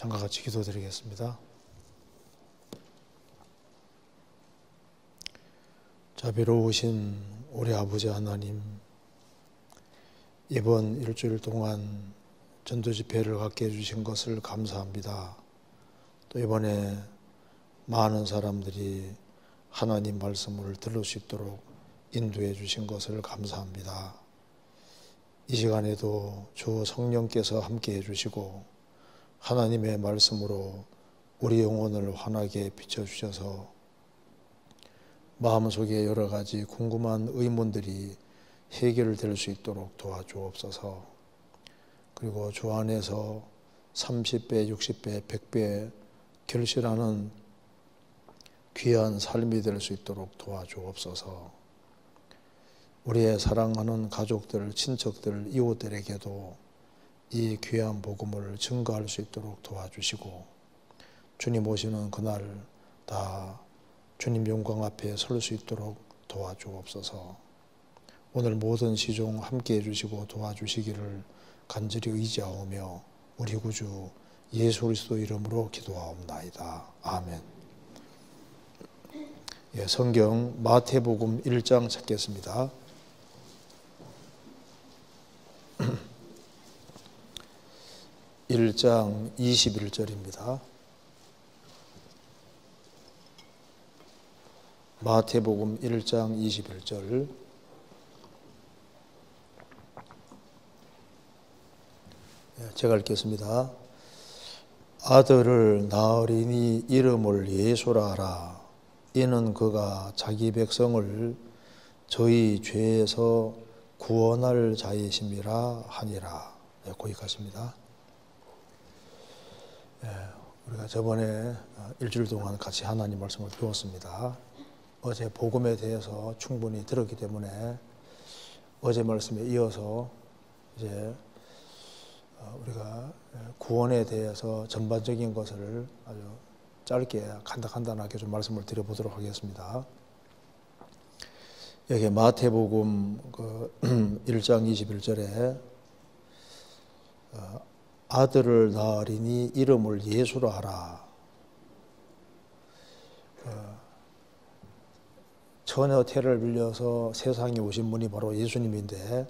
잠깐 같이 기도드리겠습니다. 자비로우신 우리 아버지 하나님, 이번 일주일 동안 전도 집회를 갖게 해주신 것을 감사합니다. 또 이번에 많은 사람들이 하나님 말씀을 들을 수 있도록 인도해 주신 것을 감사합니다. 이 시간에도 주 성령께서 함께 해주시고 하나님의 말씀으로 우리 영혼을 환하게 비춰주셔서 마음속에 여러 가지 궁금한 의문들이 해결될 수 있도록 도와주옵소서. 그리고 주 안에서 30배, 60배, 100배 결실하는 귀한 삶이 될 수 있도록 도와주옵소서. 우리의 사랑하는 가족들, 친척들, 이웃들에게도 이 귀한 복음을 증거할 수 있도록 도와주시고 주님 오시는 그날 다 주님 영광 앞에 설 수 있도록 도와주옵소서. 오늘 모든 시종 함께 해주시고 도와주시기를 간절히 의지하오며 우리 구주 예수 그리스도 이름으로 기도하옵나이다. 아멘. 예, 성경 마태복음 1장 찾겠습니다. (1장) 21절입니다. 마태복음 1장 21절. 제가 읽겠습니다. 아들을 낳으리니 이름을 예수라 하라. 이는 그가 자기 백성을 저희 죄에서 구원할 자이심이라 하니라. 거기까지입니다. 우리가 저번에 일주일 동안 같이 하나님 말씀을 배웠습니다. 어제 복음에 대해서 충분히 들었기 때문에 어제 말씀에 이어서 이제 우리가 구원에 대해서 전반적인 것을 아주 짧게 간단하게 좀 말씀을 드려보도록 하겠습니다. 여기 마태복음 1장 21절에 아들을 낳으리니 이름을 예수라 하라. 처녀 태를 빌려서 세상에 오신 분이 바로 예수님인데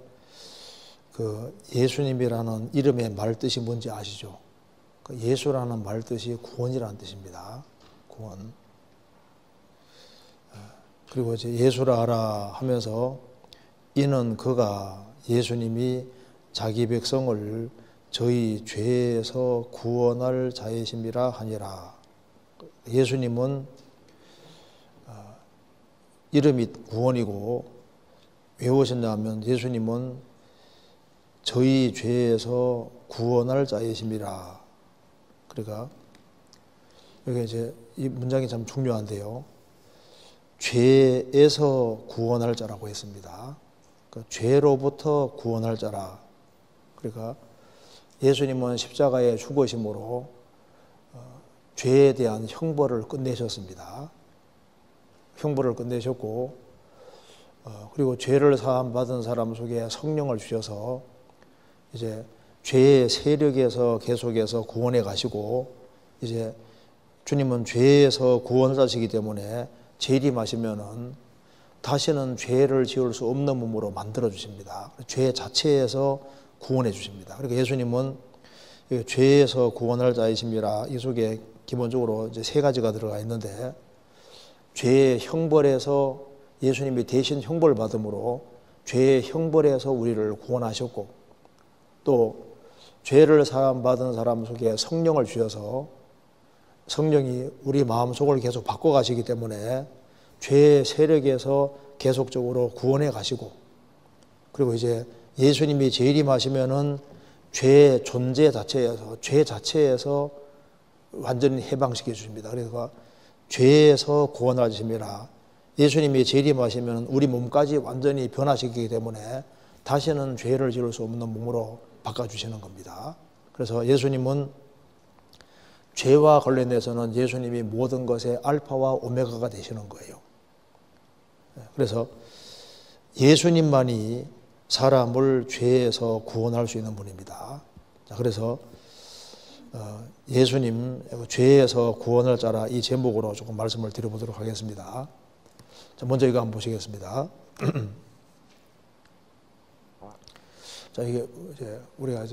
그 예수님이라는 이름의 말뜻이 뭔지 아시죠? 그 예수라는 말뜻이 구원이라는 뜻입니다. 구원. 그리고 이제 예수라 하라 하면서 이는 그가 예수님이 자기 백성을 저희 죄에서 구원할 자이심이라 하니라. 예수님은 이름이 구원이고 왜 오셨냐 하면 예수님은 저희 죄에서 구원할 자이심이라. 그러니까 여기 이제 이 문장이 참 중요한데요. 죄에서 구원할 자라고 했습니다. 그러니까 죄로부터 구원할 자라. 그러니까 예수님은 십자가의 죽으심으로 죄에 대한 형벌을 끝내셨습니다. 형벌을 끝내셨고 그리고 죄를 사함 받은 사람 속에 성령을 주셔서 이제 죄의 세력에서 계속해서 구원해 가시고 이제 주님은 죄에서 구원자시기 때문에 재림하시면은 다시는 죄를 지을 수 없는 몸으로 만들어 주십니다. 죄 자체에서 구원해 주십니다. 그러니까 예수님은 죄에서 구원할 자이심이라 이 속에 기본적으로 이제 세 가지가 들어가 있는데 죄의 형벌에서 예수님이 대신 형벌을 받음으로 죄의 형벌에서 우리를 구원하셨고 또 죄를 사함받은 사람 속에 성령을 주셔서 성령이 우리 마음속을 계속 바꿔가시기 때문에 죄의 세력에서 계속적으로 구원해 가시고 그리고 이제 예수님이 재림하시면은 죄의 존재 자체에서 죄 자체에서 완전히 해방시켜 주십니다. 그래서 죄에서 구원하심이라 예수님이 재림하시면 우리 몸까지 완전히 변화시키기 때문에 다시는 죄를 지을 수 없는 몸으로 바꿔주시는 겁니다. 그래서 예수님은 죄와 관련해서는 예수님이 모든 것의 알파와 오메가가 되시는 거예요. 그래서 예수님만이 사람을 죄에서 구원할 수 있는 분입니다. 자, 그래서 예수님 죄에서 구원을 짜라 이 제목으로 조금 말씀을 드려보도록 하겠습니다. 자, 먼저 이거 한번 보시겠습니다. 자, 이게 우리가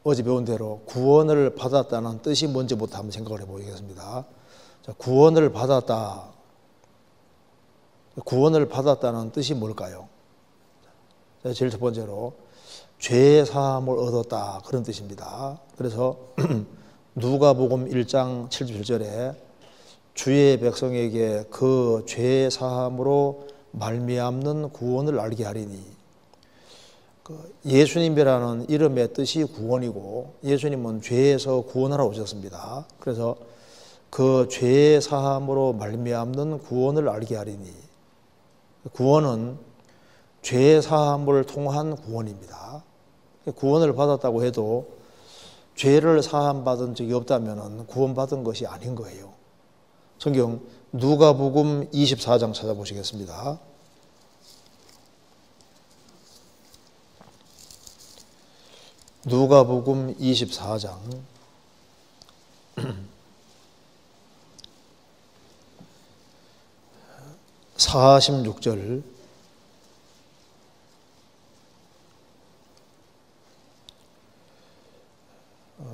어제 배운 대로 구원을 받았다는 뜻이 뭔지부터 한번 생각을 해보겠습니다. 자, 구원을 받았다. 구원을 받았다는 뜻이 뭘까요? 자, 제일 첫 번째로 죄 사함을 얻었다 그런 뜻입니다. 그래서 누가복음 1장 77절에 주의 백성에게 그 죄 사함으로 말미암는 구원을 알게 하리니, 예수님이라는 이름의 뜻이 구원이고 예수님은 죄에서 구원하러 오셨습니다. 그래서 그 죄 사함으로 말미암는 구원을 알게 하리니, 구원은 죄 사함을 통한 구원입니다. 구원을 받았다고 해도 죄를 사함받은 적이 없다면 구원받은 것이 아닌 거예요. 성경 누가복음 24장 찾아보시겠습니다. 누가복음 24장 46절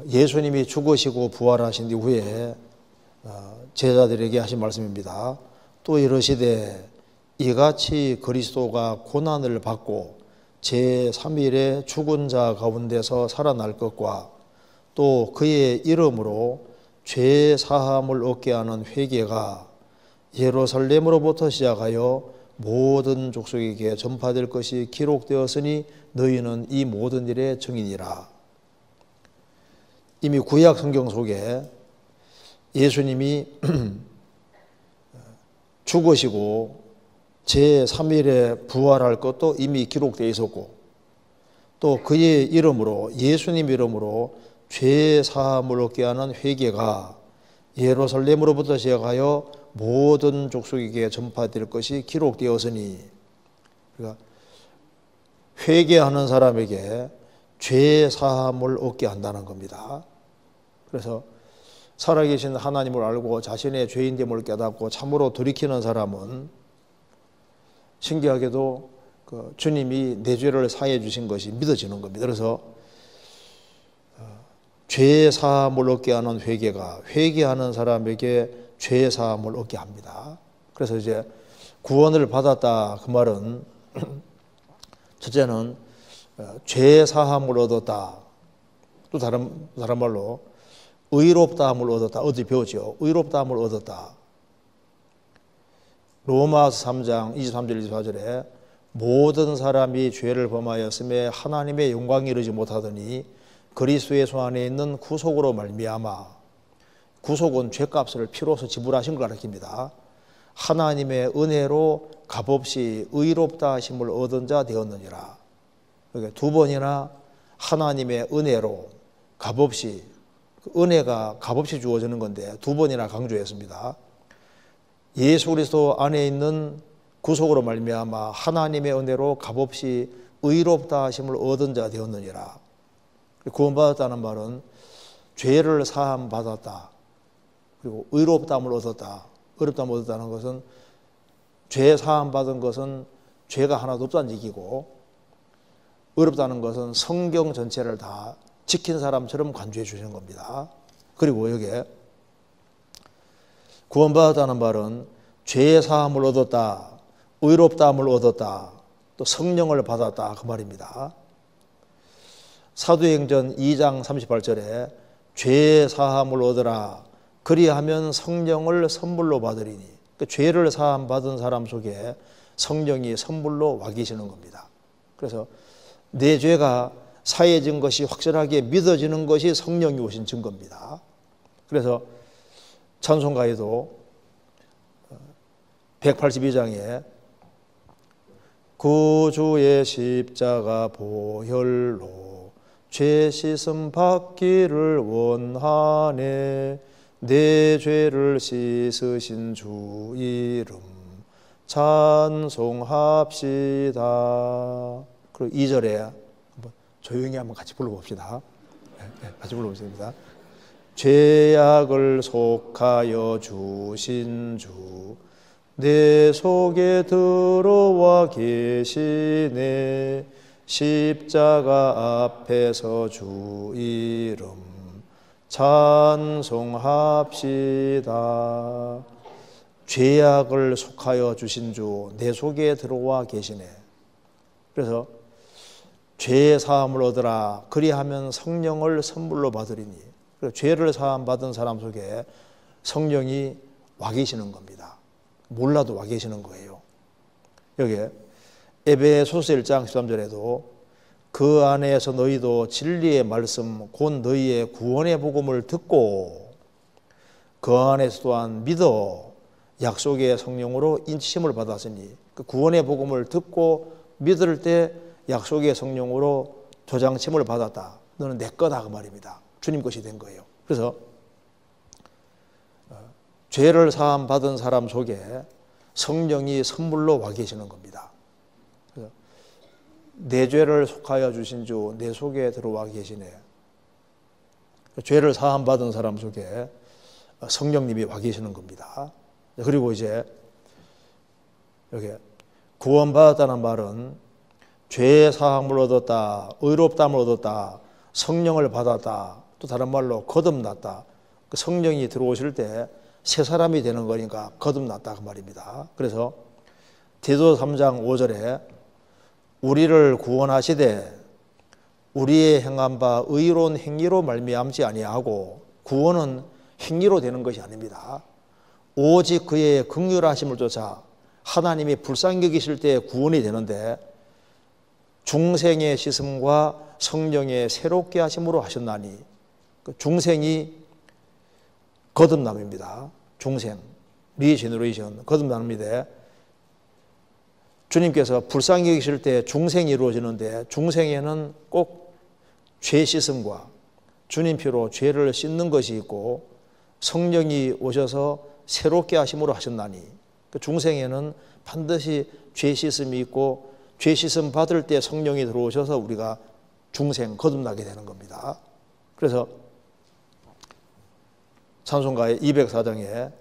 예수님이 죽으시고 부활하신 이후에 제자들에게 하신 말씀입니다. 또 이르시되 이같이 그리스도가 고난을 받고 제3일에 죽은 자 가운데서 살아날 것과 또 그의 이름으로 죄 사함을 얻게 하는 회개가 예루살렘으로부터 시작하여 모든 족속에게 전파될 것이 기록되었으니 너희는 이 모든 일의 증인이라. 이미 구약 성경 속에 예수님이 죽으시고 제3일에 부활할 것도 이미 기록되어 있었고, 또 그의 이름으로, 예수님 이름으로 죄 사함을 얻게 하는 회개가 예루살렘으로부터 시작하여 모든 족속에게 전파될 것이 기록되었으니, 그러니까 회개하는 사람에게 죄 사함을 얻게 한다는 겁니다. 그래서 살아계신 하나님을 알고 자신의 죄인됨을 깨닫고 참으로 돌이키는 사람은 신기하게도 주님이 내 죄를 사해 주신 것이 믿어지는 겁니다. 그래서 죄 사함을 얻게 하는 회개가 회개하는 사람에게 죄 사함을 얻게 합니다. 그래서 이제 구원을 받았다 그 말은 첫째는 죄 사함을 얻었다. 또 다른 말로 의롭다함을 얻었다. 어디 배웠죠? 의롭다함을 얻었다. 로마서 3장 23절 24절에 모든 사람이 죄를 범하였음에 하나님의 영광에 이르지 못하더니 그리스도 예수 안에 있는 구속으로 말미암아, 구속은 죄값을 피로서 지불하신 걸 가리킵니다. 하나님의 은혜로 값없이 의롭다 하심을 얻은 자 되었느니라. 그러니까 두 번이나 하나님의 은혜로 값없이, 은혜가 값없이 주어지는 건데 두 번이나 강조했습니다. 예수 그리스도 안에 있는 구속으로 말미암아 하나님의 은혜로 값없이 의롭다 하심을 얻은 자 되었느니라. 구원받았다는 말은 죄를 사함 받았다. 그리고 의롭다함을 얻었다. 의롭다함을 얻었다는 것은 죄 사함 받은 것은 죄가 하나도 없다는 얘기고, 의롭다는 것은 성경 전체를 다 지킨 사람처럼 간주해 주시는 겁니다. 그리고 여기에 구원받았다는 말은 죄 사함을 얻었다, 의롭다함을 얻었다, 또 성령을 받았다 그 말입니다. 사도행전 2장 38절에 죄 사함을 얻으라 그리하면 성령을 선물로 받으리니, 그러니까 죄를 사함 받은 사람 속에 성령이 선물로 와 계시는 겁니다. 그래서 내 죄가 사해진 것이 확실하게 믿어지는 것이 성령이 오신 증거입니다. 그래서 찬송가에도 182장에 구주의 십자가 보혈로 죄 씻음 받기를 원하네 내 죄를 씻으신 주 이름 찬송합시다. 그리고 2절에 한번 조용히 한번 같이 불러봅시다. 같이 불러보겠습니다. 죄악을 속하여 주신 주 내 속에 들어와 계시네. 십자가 앞에서 주 이름 찬송합시다. 죄악을 속하여 주신 주 내 속에 들어와 계시네. 그래서 죄 사함을 얻으라. 그리하면 성령을 선물로 받으리니. 죄를 사함 받은 사람 속에 성령이 와 계시는 겁니다. 몰라도 와 계시는 거예요. 여기에 에베소서 1장 13절에도 그 안에서 너희도 진리의 말씀 곧 너희의 구원의 복음을 듣고 그 안에서 또한 믿어 약속의 성령으로 인치심을 받았으니, 그 구원의 복음을 듣고 믿을 때 약속의 성령으로 도장침을 받았다. 너는 내 거다 그 말입니다. 주님 것이 된 거예요. 그래서 죄를 사함 받은 사람 속에 성령이 선물로 와 계시는 겁니다. 내 죄를 속하여 주신 주 내 속에 들어와 계시네. 죄를 사함 받은 사람 속에 성령님이 와 계시는 겁니다. 그리고 이제 여기 구원받았다는 말은 죄의 사함을 얻었다, 의롭다함을 얻었다, 성령을 받았다, 또 다른 말로 거듭났다. 그 성령이 들어오실 때 새 사람이 되는 거니까 거듭났다 그 말입니다. 그래서 디도 3장 5절에 우리를 구원하시되 우리의 행한 바 의로운 행위로 말미암지 아니하고, 구원은 행위로 되는 것이 아닙니다. 오직 그의 긍휼하심을 쫓아 하나님이 불쌍히 여기실 때 구원이 되는데, 중생의 씻음과 성령의 새롭게 하심으로 하셨나니, 그 중생이 거듭남입니다. 중생, 리제너레이션, 거듭남인데 주님께서 불쌍히 여기실 때 중생이 이루어지는데, 중생에는 꼭 죄 씻음과 주님 피로 죄를 씻는 것이 있고 성령이 오셔서 새롭게 하심으로 하셨나니, 그 중생에는 반드시 죄 씻음이 있고 죄 씻음 받을 때 성령이 들어오셔서 우리가 중생 거듭나게 되는 겁니다. 그래서 찬송가의 204장에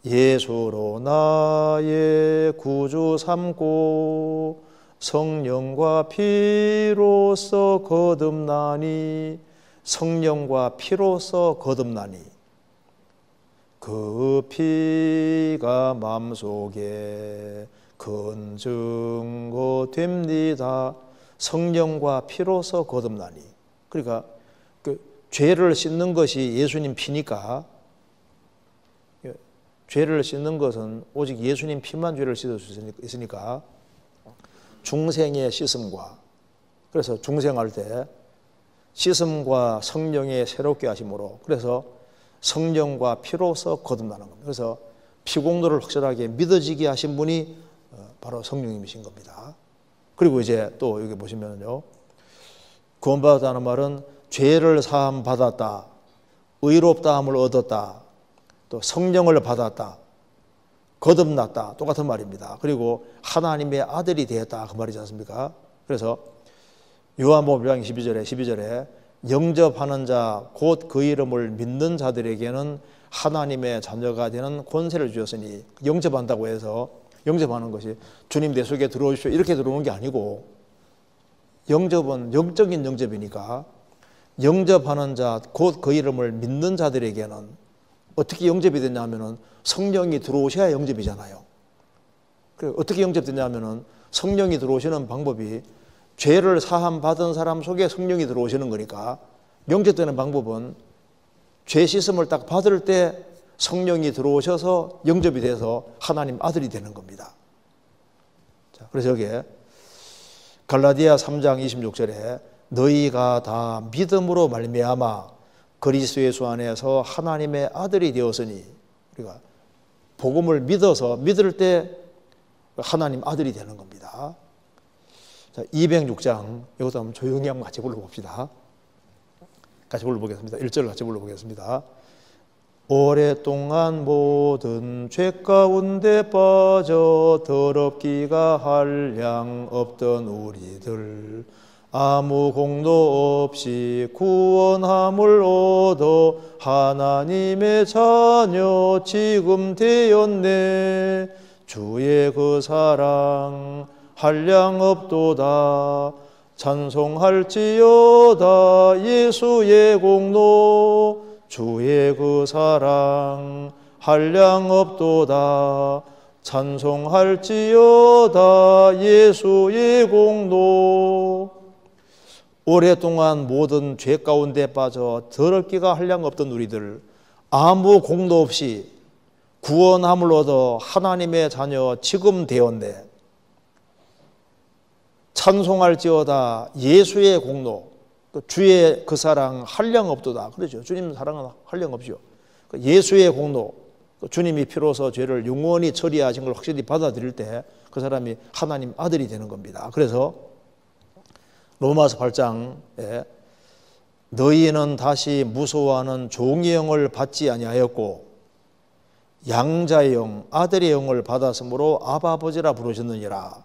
예수로 나의 구주 삼고 성령과 피로써 거듭나니, 성령과 피로써 거듭나니 그 피가 마음속에 큰 증거 됩니다. 성령과 피로써 거듭나니. 그러니까 그 죄를 씻는 것이 예수님 피니까, 죄를 씻는 것은 오직 예수님 피만 죄를 씻을 수 있으니까 중생의 씻음과, 그래서 중생할 때 씻음과 성령의 새롭게 하심으로, 그래서 성령과 피로써 거듭나는 겁니다. 그래서 피공로를 확실하게 믿어지게 하신 분이 바로 성령님이신 겁니다. 그리고 이제 또 여기 보시면요, 구원받았다는 말은 죄를 사함 받았다, 의롭다함을 얻었다, 또 성령을 받았다, 거듭났다, 똑같은 말입니다. 그리고 하나님의 아들이 되었다 그 말이지 않습니까? 그래서 요한복음 1장 12절에 영접하는 자 곧 그 이름을 믿는 자들에게는 하나님의 자녀가 되는 권세를 주셨으니, 영접한다고 해서 영접하는 것이 주님 내 속에 들어오십시오 이렇게 들어오는 게 아니고, 영접은 영적인 영접이니까 영접하는 자 곧 그 이름을 믿는 자들에게는 어떻게 영접이 됐냐 하면은 성령이 들어오셔야 영접이잖아요. 어떻게 영접됐냐 하면은 성령이 들어오시는 방법이 죄를 사함 받은 사람 속에 성령이 들어오시는 거니까, 영접되는 방법은 죄 씻음을 딱 받을 때 성령이 들어오셔서 영접이 돼서 하나님 아들이 되는 겁니다. 자, 그래서 여기에 갈라디아 3장 26절에 너희가 다 믿음으로 말미암아 그리스도 예수 안에서 하나님의 아들이 되었으니, 우리가 복음을 믿어서 믿을 때 하나님 아들이 되는 겁니다. 자, 206장 이것도 한번 조용히 한번 같이 불러봅시다. 같이 불러보겠습니다. 1절 같이 불러보겠습니다. 오랫동안 모든 죄 가운데 빠져 더럽기가 한량 없던 우리들, 아무 공로 없이 구원함을 얻어 하나님의 자녀 지금 되었네. 주의 그 사랑 한량없도다. 찬송할지어다 예수의 공로. 주의 그 사랑 한량없도다. 찬송할지어다 예수의 공로. 오랫동안 모든 죄 가운데 빠져 더럽기가 한량없던 우리들, 아무 공로 없이 구원함을 얻어 하나님의 자녀 지금 되었네. 찬송할지어다 예수의 공로. 주의 그 사랑 한량없도다. 그러죠. 주님 사랑은 한량없죠. 예수의 공로. 주님이 피로서 죄를 영원히 처리하신 걸 확실히 받아들일 때 그 사람이 하나님 아들이 되는 겁니다. 그래서 로마서 8장에 너희는 다시 무서워하는 종의 영을 받지 아니하였고 양자의 영, 아들의 영을 받았으므로 아바 아버지라 부르셨느니라.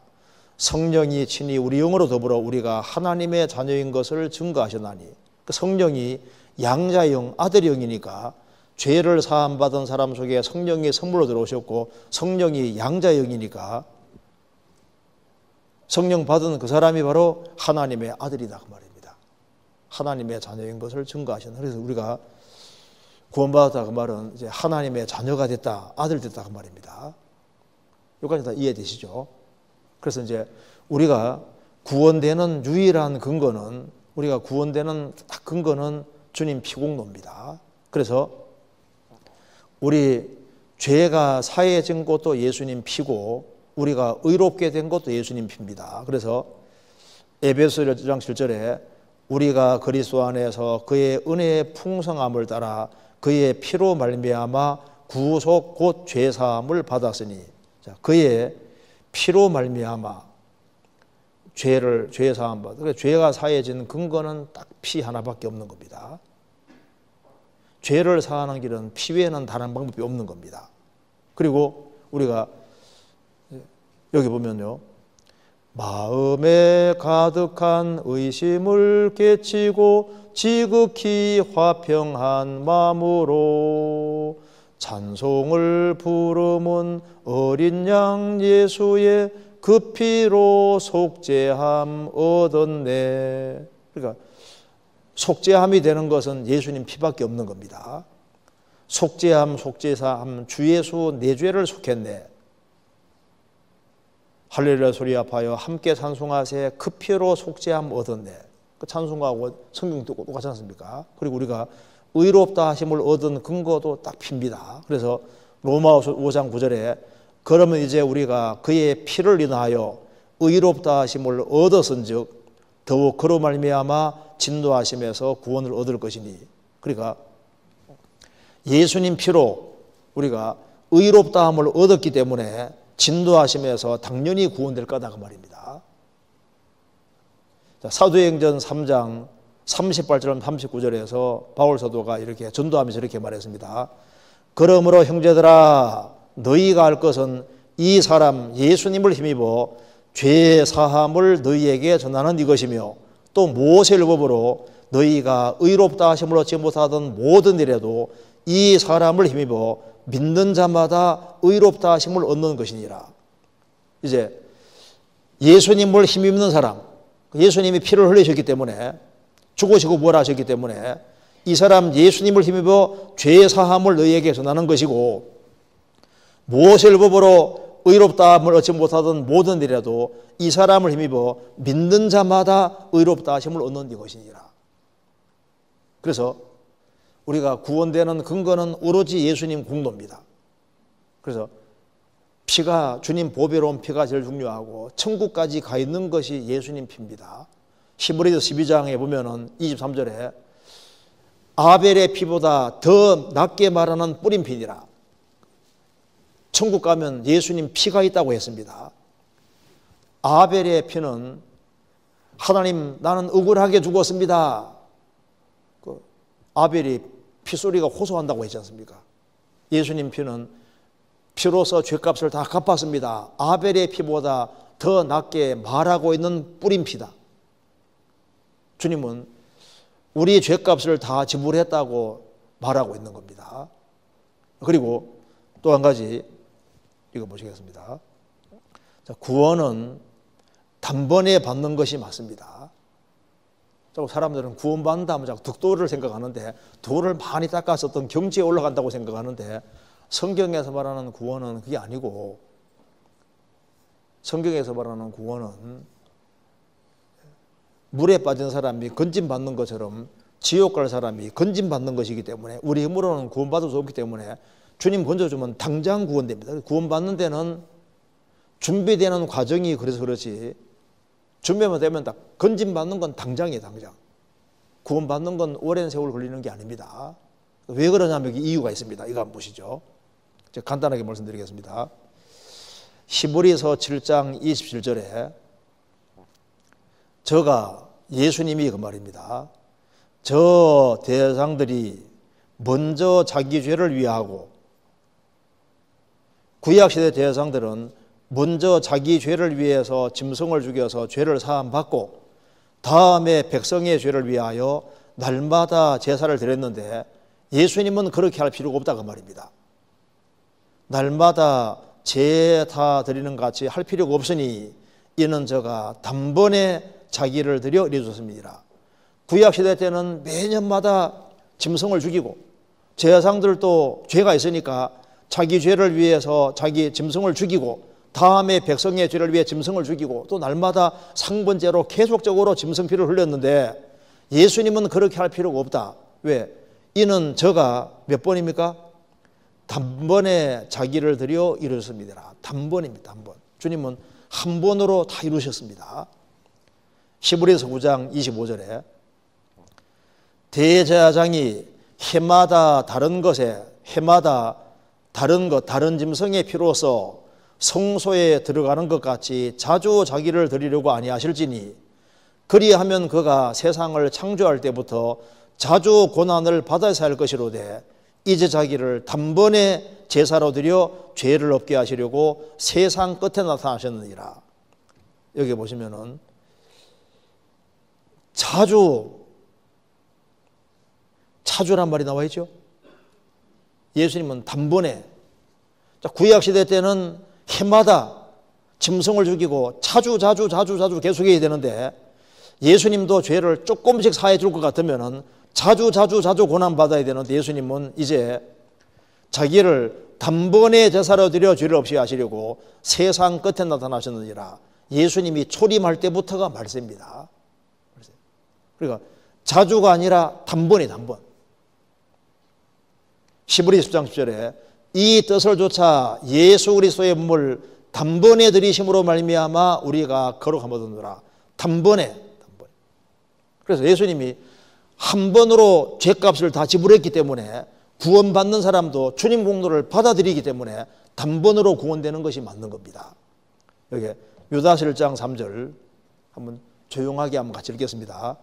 성령이 친히 우리 영으로 더불어 우리가 하나님의 자녀인 것을 증거하셨나니. 성령이 양자의 영, 아들의 영이니까 죄를 사함받은 사람 속에 성령이 선물로 들어오셨고 성령이 양자의 영이니까 성령 받은 그 사람이 바로 하나님의 아들이다 그 말입니다. 하나님의 자녀인 것을 증거하셨나. 그래서 우리가 구원받았다 그 말은 이제 하나님의 자녀가 됐다, 아들 됐다 그 말입니다. 여기까지 다 이해되시죠? 그래서 이제 우리가 구원되는 유일한 근거는, 우리가 구원되는 딱 근거는 주님 피공로입니다. 그래서 우리 죄가 사해진 것도 예수님 피고 우리가 의롭게 된 것도 예수님 피입니다. 그래서 에베소 1장 7절에 우리가 그리스도 안에서 그의 은혜의 풍성함을 따라 그의 피로 말미암아 구속 곧 죄사함을 받았으니, 그의 피로 말미암아 죄사함 받아. 그러니까 죄가 사해진 근거는 딱 피 하나밖에 없는 겁니다. 죄를 사하는 길은 피 외에는 다른 방법이 없는 겁니다. 그리고 우리가 여기 보면요, 마음에 가득한 의심을 깨치고 지극히 화평한 마음으로 찬송을 부르는 어린 양 예수의 그 피로 속죄함 얻었네. 그러니까 속죄함이 되는 것은 예수님 피밖에 없는 겁니다. 속죄함, 속죄사함, 주 예수 내 죄를 속했네. 할렐루야 소리 아파요 함께 찬송하세 그 피로 속죄함 얻었네. 그 찬송하고 성경도 똑같지 않습니까? 그리고 우리가 의롭다 하심을 얻은 근거도 딱 피입니다. 그래서 로마서 5장 9절에 그러면 이제 우리가 그의 피를 인하여 의롭다 하심을 얻었은즉 더욱 그로 말미암아 진노하심에서 구원을 얻을 것이니. 그러니까 예수님 피로 우리가 의롭다함을 얻었기 때문에 진노하심에서 당연히 구원될 거다 그 말입니다. 자, 사도행전 3장 38절 39절에서 바울 사도가 이렇게 전도하면서 이렇게 말했습니다. 그러므로 형제들아 너희가 할 것은 이 사람 예수님을 힘입어 죄 사함을 너희에게 전하는 이것이며 또 모세의 법으로 너희가 의롭다 하심을 얻지 못하던 모든 일에도 이 사람을 힘입어 믿는 자마다 의롭다 하심을 얻는 것이니라. 이제 예수님을 힘입는 사람, 예수님이 피를 흘리셨기 때문에 죽으시고 부활하셨기 때문에 이 사람 예수님을 힘입어 죄 사함을 너희에게 전하는 것이고 모세의 법으로 의롭다함을 얻지 못하던 모든 일에도 이 사람을 힘입어 믿는 자마다 의롭다 하심을 얻는 이것이니라. 그래서 우리가 구원되는 근거는 오로지 예수님 공로입니다. 그래서 피가, 주님 보배로운 피가 제일 중요하고 천국까지 가 있는 것이 예수님 피입니다. 히브리서 12장에 보면은 23절에 아벨의 피보다 더 낫게 말하는 뿌린 피니라. 천국 가면 예수님 피가 있다고 했습니다. 아벨의 피는 하나님 나는 억울하게 죽었습니다. 그 아벨이 피소리가 호소한다고 했지 않습니까? 예수님 피는 피로서 죄값을 다 갚았습니다. 아벨의 피보다 더 낫게 말하고 있는 뿌린 피다. 주님은 우리의 죄값을 다 지불했다고 말하고 있는 겁니다. 그리고 또 한 가지 이거 보시겠습니다. 자, 구원은 단번에 받는 것이 맞습니다. 사람들은 구원받는다 하면 자꾸 득도를 생각하는데, 돌을 많이 닦아서 어떤 경지에 올라간다고 생각하는데, 성경에서 말하는 구원은 그게 아니고, 성경에서 말하는 구원은 물에 빠진 사람이 건짐받는 것처럼 지옥 갈 사람이 건짐받는 것이기 때문에, 우리 힘으로는 구원받을 수 없기 때문에 주님 건져주면 당장 구원됩니다. 구원받는 데는 준비되는 과정이 그래서 그렇지, 준비만 되면 딱 건짐받는 건 당장이에요. 당장. 구원받는 건 오랜 세월 걸리는 게 아닙니다. 왜 그러냐면 여기 이유가 있습니다. 이거 한번 보시죠. 제가 간단하게 말씀드리겠습니다. 히브리서 7장 27절에 저가 예수님이 그 말입니다. 저 대상들이 먼저 자기 죄를 위하고, 구약시대 대상들은 먼저 자기 죄를 위해서 짐승을 죽여서 죄를 사함받고 다음에 백성의 죄를 위하여 날마다 제사를 드렸는데, 예수님은 그렇게 할 필요가 없다 그 말입니다. 날마다 제사 드리는 것 같이 할 필요가 없으니 이는 저가 단번에 자기를 드려 이루셨습니다. 구약시대 때는 매년마다 짐승을 죽이고, 제사장들도 죄가 있으니까 자기 죄를 위해서 자기 짐승을 죽이고, 다음에 백성의 죄를 위해 짐승을 죽이고, 또 날마다 상번제로 계속적으로 짐승피를 흘렸는데, 예수님은 그렇게 할 필요가 없다. 왜? 이는 저가 몇 번입니까? 단번에 자기를 드려 이루셨습니다. 단번입니다. 단번. 주님은 한 번으로 다 이루셨습니다. 히브리서 9장 25절에 대제사장이 해마다 다른 것에, 해마다 다른 것, 다른 짐승의 피로써 성소에 들어가는 것 같이 자주 자기를 드리려고 아니하실지니, 그리하면 그가 세상을 창조할 때부터 자주 고난을 받아야 할 것이로되 이제 자기를 단번에 제사로 드려 죄를 없게 하시려고 세상 끝에 나타나셨느니라. 여기 보시면은 자주란 말이 나와 있죠. 예수님은 단번에, 구약시대 때는 해마다 짐승을 죽이고 자주 계속해야 되는데, 예수님도 죄를 조금씩 사해 줄 것 같으면 자주 고난받아야 되는데, 예수님은 이제 자기를 단번에 제사로 드려 죄를 없이 하시려고 세상 끝에 나타나셨느니라. 예수님이 초림할 때부터가 말세입니다. 그러니까 자주가 아니라 단번에, 단번. 히브리서 10장 10절에 이 뜻을 조차 예수 그리스도의 몸을 단번에 들이심으로 말미암아 우리가 거룩함 얻으노라. 단번에. 그래서 예수님이 한 번으로 죄값을 다 지불했기 때문에 구원받는 사람도 주님 공로를 받아들이기 때문에 단번으로 구원되는 것이 맞는 겁니다. 여기 유다서 1장 3절 한번 조용하게 한번 같이 읽겠습니다.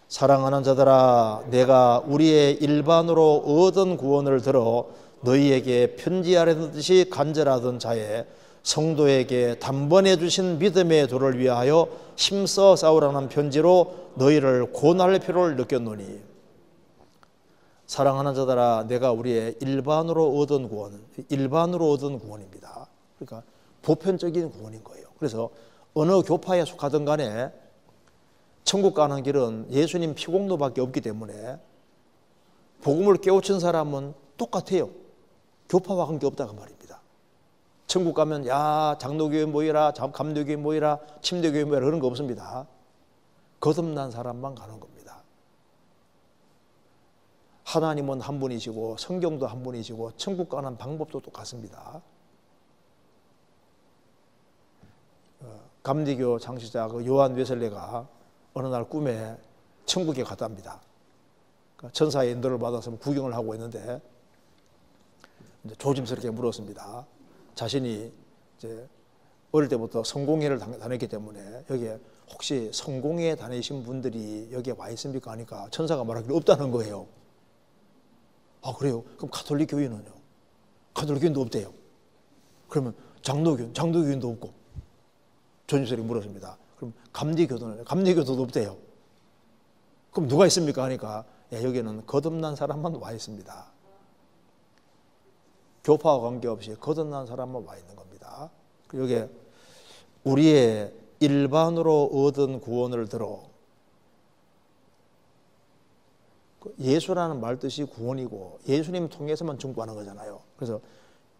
사랑하는 자들아, 내가 우리의 일반으로 얻은 구원을 들어 너희에게 편지하려는 듯이 간절하던 자에 성도에게 단번에 주신 믿음의 도를 위하여 힘써 싸우라는 편지로 너희를 고난할 필요를 느꼈노니. 사랑하는 자들아, 내가 우리의 일반으로 얻은 구원입니다. 그러니까 보편적인 구원인 거예요. 그래서 어느 교파에 속하든 간에 천국 가는 길은 예수님 피공로밖에 없기 때문에 복음을 깨우친 사람은 똑같아요. 교파와 관계없다고 말입니다. 천국 가면 야 장로교회 모이라, 감리교회 모이라, 침례교회 모이라 그런 거 없습니다. 거듭난 사람만 가는 겁니다. 하나님은 한 분이시고 성경도 한 분이시고 천국 가는 방법도 똑같습니다. 감리교 창시자 요한 웨슬레가 어느 날 꿈에 천국에 갔답니다. 천사의 인도를 받아서 구경을 하고 있는데 이제 조심스럽게 물었습니다. 자신이 이제 어릴 때부터 성공회를 다녔기 때문에 여기에 혹시 성공회 다니신 분들이 여기에 와 있습니까? 하니까 천사가 말하기를 없다는 거예요. 아, 그래요? 그럼 가톨릭 교회는요? 가톨릭 교회도 없대요. 그러면 장로교회도 없고. 조심스럽게 물었습니다. 그럼 감리교도는? 감리교도도 없대요. 그럼 누가 있습니까? 하니까 여기는 거듭난 사람만 와 있습니다. 교파와 관계없이 거듭난 사람만 와 있는 겁니다. 여기에 우리의 일반으로 얻은 구원을 들어, 예수라는 말 뜻이 구원이고 예수님 통해서만 증거하는 거잖아요. 그래서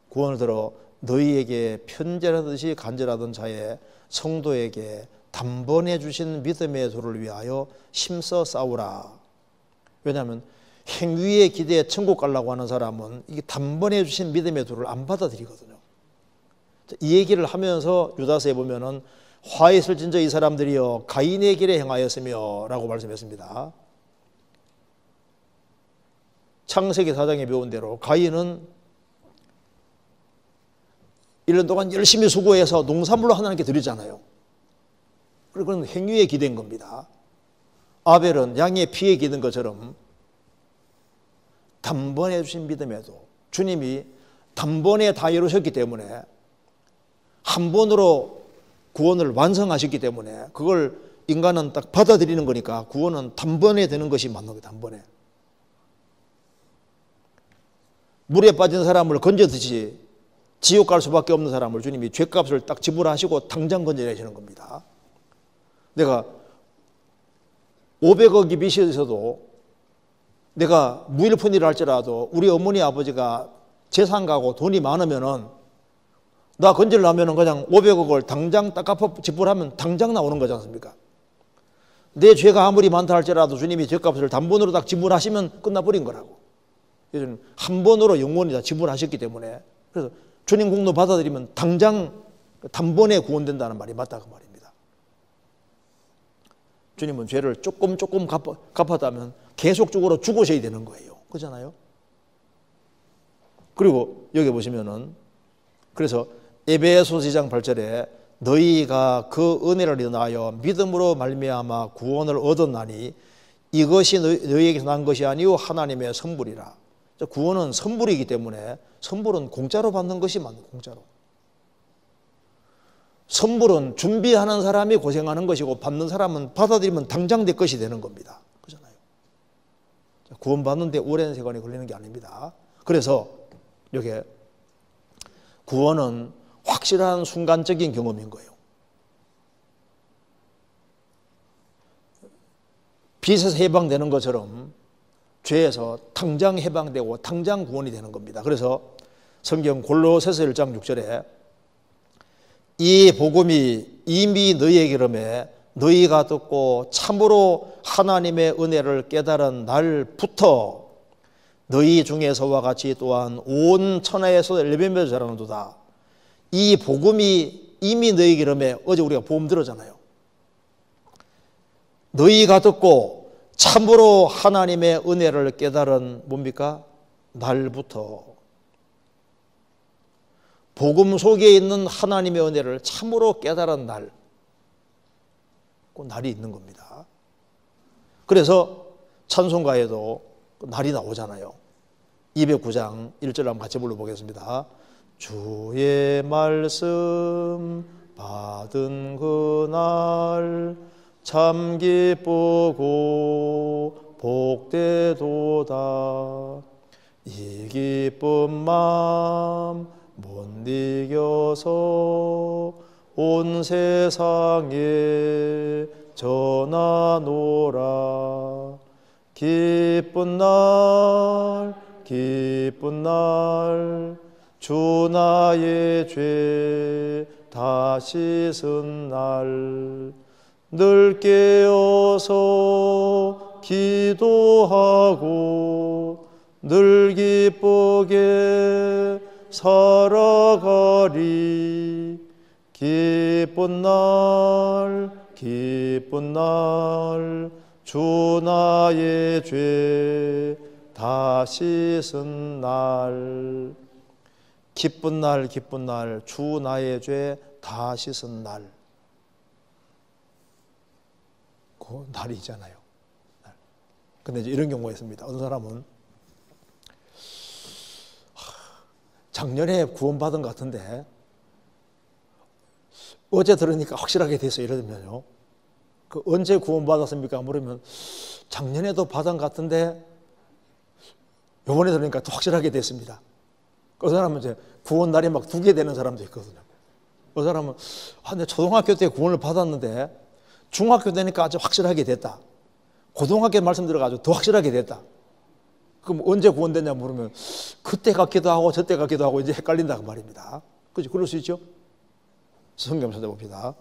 구원을 들어 너희에게 편지하듯이 간절하던 자의 성도에게 단번에 주신 믿음의 도를 위하여 힘써 싸우라. 왜냐하면 행위에 기대에 천국 가려고 하는 사람은 이게 단번에 주신 믿음의 도를 안 받아들이거든요. 이 얘기를 하면서 유다서에 보면은 화 있을 진저 이 사람들이여 가인의 길에 행하였으며 라고 말씀했습니다. 창세기 4장에 배운 대로 가인은 1년 동안 열심히 수고해서 농산물로 하나님께 드리잖아요. 그건 행위에 기댄 겁니다. 아벨은 양의 피에 기댄 것처럼 단번에 주신 믿음에도 주님이 단번에 다 이루셨기 때문에 한 번으로 구원을 완성하셨기 때문에 그걸 인간은 딱 받아들이는 거니까 구원은 단번에 되는 것이 맞는 거예요. 단번에. 물에 빠진 사람을 건져듯이 지옥 갈 수밖에 없는 사람을 주님이 죗값을 딱 지불하시고 당장 건져내시는 겁니다. 내가 500억이 빚이 있어도 내가 무일푼이라 할지라도 우리 어머니 아버지가 재산 가고 돈이 많으면은 나 건질려면은 그냥 500억을 당장 딱 갚아 지불하면 당장 나오는 거지 않습니까? 내 죄가 아무리 많다 할지라도 주님이 죗값을 단번으로 딱 지불하시면 끝나버린 거라고. 요즘 한 번으로 영원히 다 지불하셨기 때문에 그래서 주님 공로 받아들이면 당장 단번에 구원된다는 말이 맞다 그 말입니다. 주님은 죄를 조금 갚았다면 계속적으로 죽으셔야 되는 거예요. 그렇잖아요? 그리고 여기 보시면은 그래서 에베소 2장 8절에 너희가 그 은혜를 인하여 믿음으로 말미암아 구원을 얻었나니 이것이 너희에게서 난 것이 아니요 하나님의 선물이라. 구원은 선물이기 때문에 선물은 공짜로 받는 것이 맞는 공짜로. 선물은 준비하는 사람이 고생하는 것이고 받는 사람은 받아들이면 당장 내 것이 되는 겁니다. 그렇잖아요. 구원받는데 오랜 세월이 걸리는 게 아닙니다. 그래서 이게 구원은 확실한 순간적인 경험인 거예요. 빚에서 해방되는 것처럼 죄에서 당장 해방되고 당장 구원이 되는 겁니다. 그래서 성경 골로새서 1장 6절에 이 복음이 이미 너희에게 이르매 너희가 듣고 참으로 하나님의 은혜를 깨달은 날부터 너희 중에서와 같이 또한 온 천하에서 열매맺어 자라는도다. 이 복음이 이미 너희에게 이르매 어제 우리가 복음 들었잖아요. 너희가 듣고 참으로 하나님의 은혜를 깨달은 뭡니까? 날부터 복음 속에 있는 하나님의 은혜를 참으로 깨달은 날, 그 날이 있는 겁니다. 그래서 찬송가에도 날이 나오잖아요. 209장 1절 한번 같이 불러보겠습니다. 주의 말씀 받은 그날 참 기쁘고 복되도다. 이 기쁜 마음 못 이겨서 온 세상에 전하노라. 기쁜 날 주 나의 죄 다 씻은 날 늘 깨어서 기도하고 늘 기쁘게 살아가리. 기쁜 날 주 나의 죄 다 씻은 날. 기쁜 날 주 나의 죄 다 씻은 날. 그 날이잖아요. 근데 이제 이런 경우가 있습니다. 어떤 사람은 작년에 구원받은 것 같은데 어제 들으니까 확실하게 됐어요. 이러면요. 그 언제 구원받았습니까? 물으면 작년에도 받은 것 같은데 요번에 들으니까 또 확실하게 됐습니다. 그 사람은 이제 구원날이 막 2개 되는 사람도 있거든요. 그 사람은 내 초등학교 때 구원을 받았는데 중학교 되니까 아주 확실하게 됐다. 고등학교 말씀 들어가지고 더 확실하게 됐다. 그럼 언제 구원됐냐 물으면 그때 같기도 하고 저때 같기도 하고 이제 헷갈린다 그 말입니다. 그죠? 그럴 수 있죠? 성경 찾아봅니다.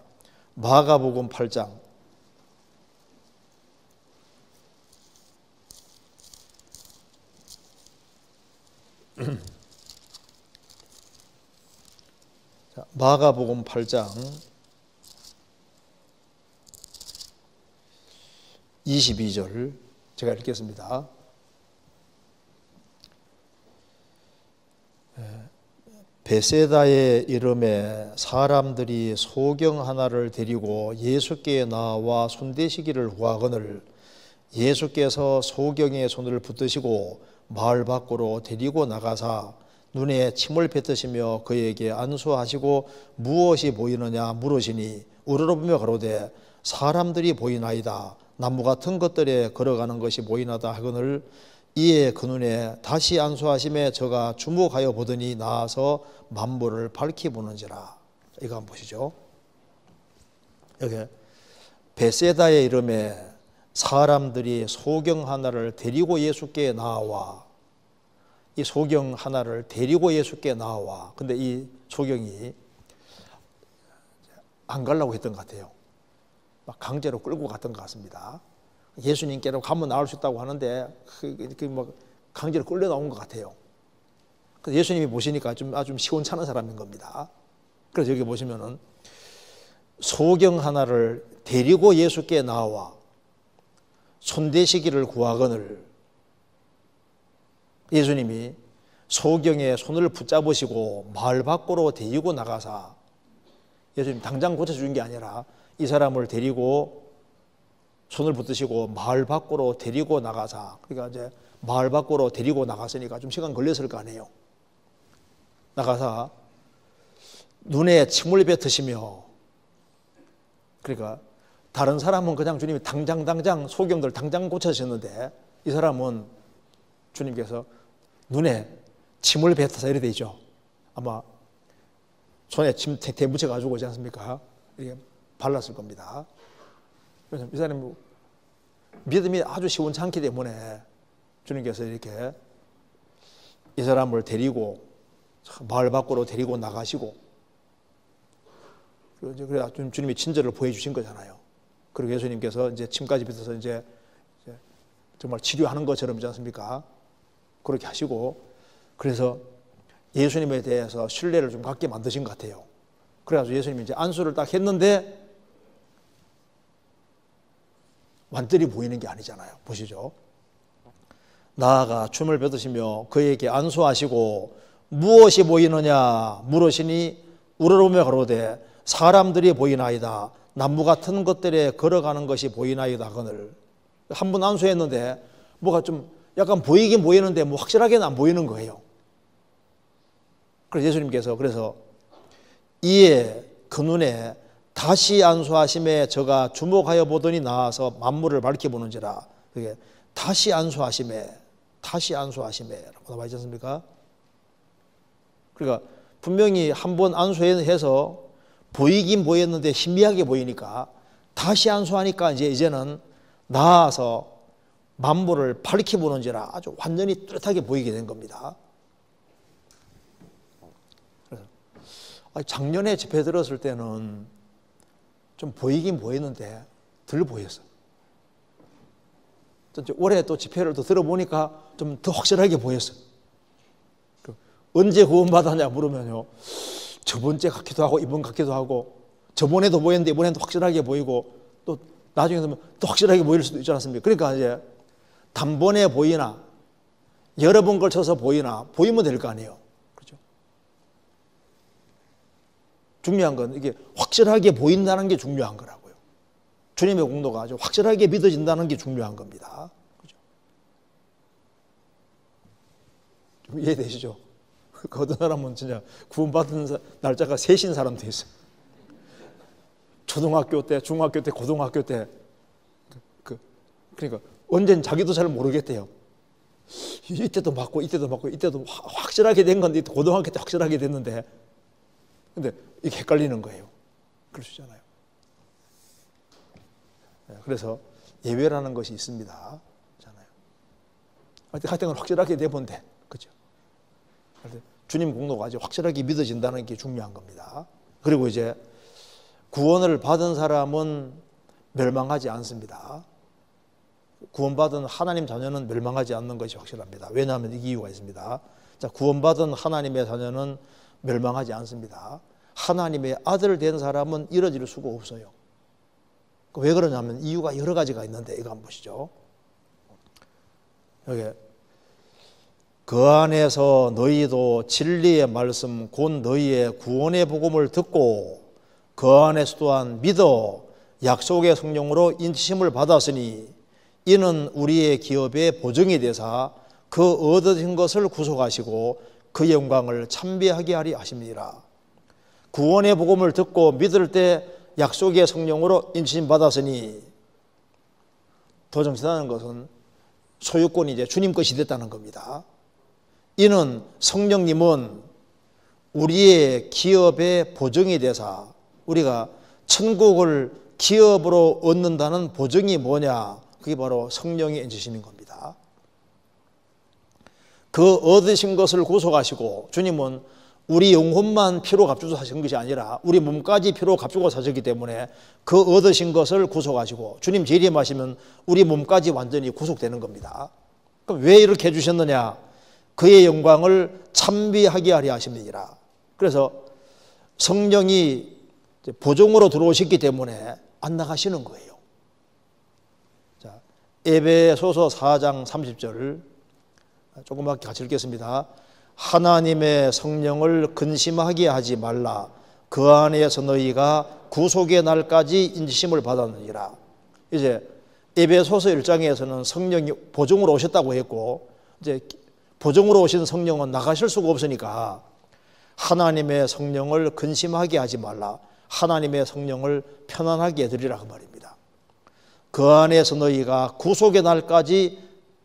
마가복음 8장 22절 제가 읽겠습니다. 베세다에 이름에 사람들이 소경 하나를 데리고 예수께 나와 손대시기를 구하거늘 예수께서 소경의 손을 붙드시고 마을 밖으로 데리고 나가사 눈에 침을 뱉으시며 그에게 안수하시고 무엇이 보이느냐 물으시니 우러러보며 가로되 사람들이 보이나이다. 나무 같은 것들에 걸어가는 것이 보이나다 하거늘 이에 그 눈에 다시 안수하심에 저가 주목하여 보더니 나아서 만물을 밝히 보는지라. 이거 한번 보시죠. 여기 베세다의 이름에 사람들이 소경 하나를 데리고 예수께 나와. 이 소경 하나를 데리고 예수께 나와. 근데 이 소경이 안 가려고 했던 것 같아요. 막 강제로 끌고 갔던 것 같습니다. 예수님께로 가면 나올 수 있다고 하는데 뭐 강제로 끌려 나온 것 같아요. 그래서 예수님이 보시니까 아주 시원찮은 사람인 겁니다. 그래서 여기 보시면은 소경 하나를 데리고 예수께 나와 손대시기를 구하거늘 예수님이 소경의 손을 붙잡으시고 마을 밖으로 데리고 나가사 예수님 당장 고쳐주는 게 아니라 이 사람을 데리고 손을 붙드시고 마을 밖으로 데리고 나가사 그러니까 이제 마을 밖으로 데리고 나갔으니까 좀 시간 걸렸을 거 아니에요. 나가사 눈에 침을 뱉으시며 그러니까 다른 사람은 그냥 주님이 당장 소경들 당장 고쳐주셨는데 이 사람은 주님께서 눈에 침을 뱉어서 이래 되죠. 아마 손에 침 대 묻혀가지고 오지 않습니까? 이게 발랐을 겁니다. 그래서 이 사람이 믿음이 아주 시원찮기 때문에 주님께서 이렇게 이 사람을 데리고 마을 밖으로 데리고 나가시고 그래야 주님이 친절을 보여주신 거잖아요. 그리고 예수님께서 이제 침까지 뱉어서 이제 정말 치료하는 것처럼 있지 않습니까? 그렇게 하시고 그래서 예수님에 대해서 신뢰를 좀 갖게 만드신 것 같아요. 그래가지고 예수님이 이제 안수를 딱 했는데 완전히 보이는 게 아니잖아요. 보시죠. 나아가 춤을 뱉으시며 그에게 안수하시고 무엇이 보이느냐 물으시니 우러러보며 가로되 사람들이 보이나이다. 나무 같은 것들에 걸어가는 것이 보이나이다. 그늘 한 번 안수했는데 뭐가 좀 약간 보이긴 보이는데 뭐 확실하게는 안 보이는 거예요. 그래서 예수님께서 그래서 이에 그 눈에 다시 안수하심에 저가 주목하여 보더니 나아서 만물을 밝히 보는지라. 그게 다시 안수하심에 라고 나와 있지 않습니까? 그러니까 분명히 한 번 안수해서 보이긴 보였는데 희미하게 보이니까 다시 안수하니까 이제는 나아서 만물을 밝히 보는지라 아주 완전히 뚜렷하게 보이게 된 겁니다. 그래서 작년에 집회 들었을 때는 좀 보이긴 보였는데 덜 보였어. 올해 또 집회를 또 들어보니까 좀 더 확실하게 보였어. 언제 구원받았냐 물으면요. 저번 주 같기도 하고 이번 같기도 하고 저번에도 보였는데 이번에도 확실하게 보이고 또 나중에 되면 또 확실하게 보일 수도 있지 않습니까? 그러니까 이제 단번에 보이나 여러 번 걸쳐서 보이나 보이면 될 거 아니에요. 그렇죠? 중요한 건 이게 확실하게 보인다는 게 중요한 거라고요. 주님의 공로가 아주 확실하게 믿어진다는 게 중요한 겁니다. 그렇죠? 좀 이해되시죠? 그 어떤 사람은 진짜 구원받은 날짜가 셋인 사람도 있어요. 초등학교 때, 중학교 때, 고등학교 때. 그러니까 언젠 자기도 잘 모르겠대요. 이때도 맞고 이때도 맞고 이때도 확실하게 된 건데 고등학교 때 확실하게 됐는데 근데 이게 헷갈리는 거예요. 그럴 수 있잖아요. 그래서 예외라는 것이 있습니다. 하여튼 확실하게 되면 돼. 그죠? 주님 공로가 아주 확실하게 믿어진다는 게 중요한 겁니다. 그리고 이제 구원을 받은 사람은 멸망하지 않습니다. 구원받은 하나님 자녀는 멸망하지 않는 것이 확실합니다. 왜냐하면 이 이유가 있습니다. 자, 구원받은 하나님의 자녀는 멸망하지 않습니다. 하나님의 아들 된 사람은 이뤄질 수가 없어요. 왜 그러냐면 이유가 여러 가지가 있는데 이거 한번 보시죠. 여기 그 안에서 너희도 진리의 말씀 곧 너희의 구원의 복음을 듣고 그 안에서 또한 믿어 약속의 성령으로 인치심을 받았으니 이는 우리의 기업의 보증이 되사 그 얻으신 것을 구속하시고 그 영광을 찬비하게 하리 하심이라. 구원의 복음을 듣고 믿을 때 약속의 성령으로 인치심 받았으니 도정신하는 것은 소유권이 이제 주님 것이 됐다는 겁니다. 이는 성령님은 우리의 기업의 보증이 되사 우리가 천국을 기업으로 얻는다는 보증이 뭐냐? 그게 바로 성령의 인치심인 겁니다. 그 얻으신 것을 구속하시고 주님은 우리 영혼만 피로 값주고 사신 것이 아니라 우리 몸까지 피로 값주고 사셨기 때문에 그 얻으신 것을 구속하시고 주님 재림하시면 우리 몸까지 완전히 구속되는 겁니다. 그럼 왜 이렇게 해주셨느냐? 그의 영광을 찬비하게 하려 하심이니라. 그래서 성령이 보증으로 들어오셨기 때문에 안 나가시는 거예요. 자, 에베소서 4장 30절 조금밖에 같이 읽겠습니다. 하나님의 성령을 근심하게 하지 말라. 그 안에서 너희가 구속의 날까지 인치심을 받았느니라. 이제 에베소서 1장에서는 성령이 보증으로 오셨다고 했고 이제 보증으로 오신 성령은 나가실 수가 없으니까 하나님의 성령을 근심하게 하지 말라. 하나님의 성령을 편안하게 해드리라 그 말입니다. 그 안에서 너희가 구속의 날까지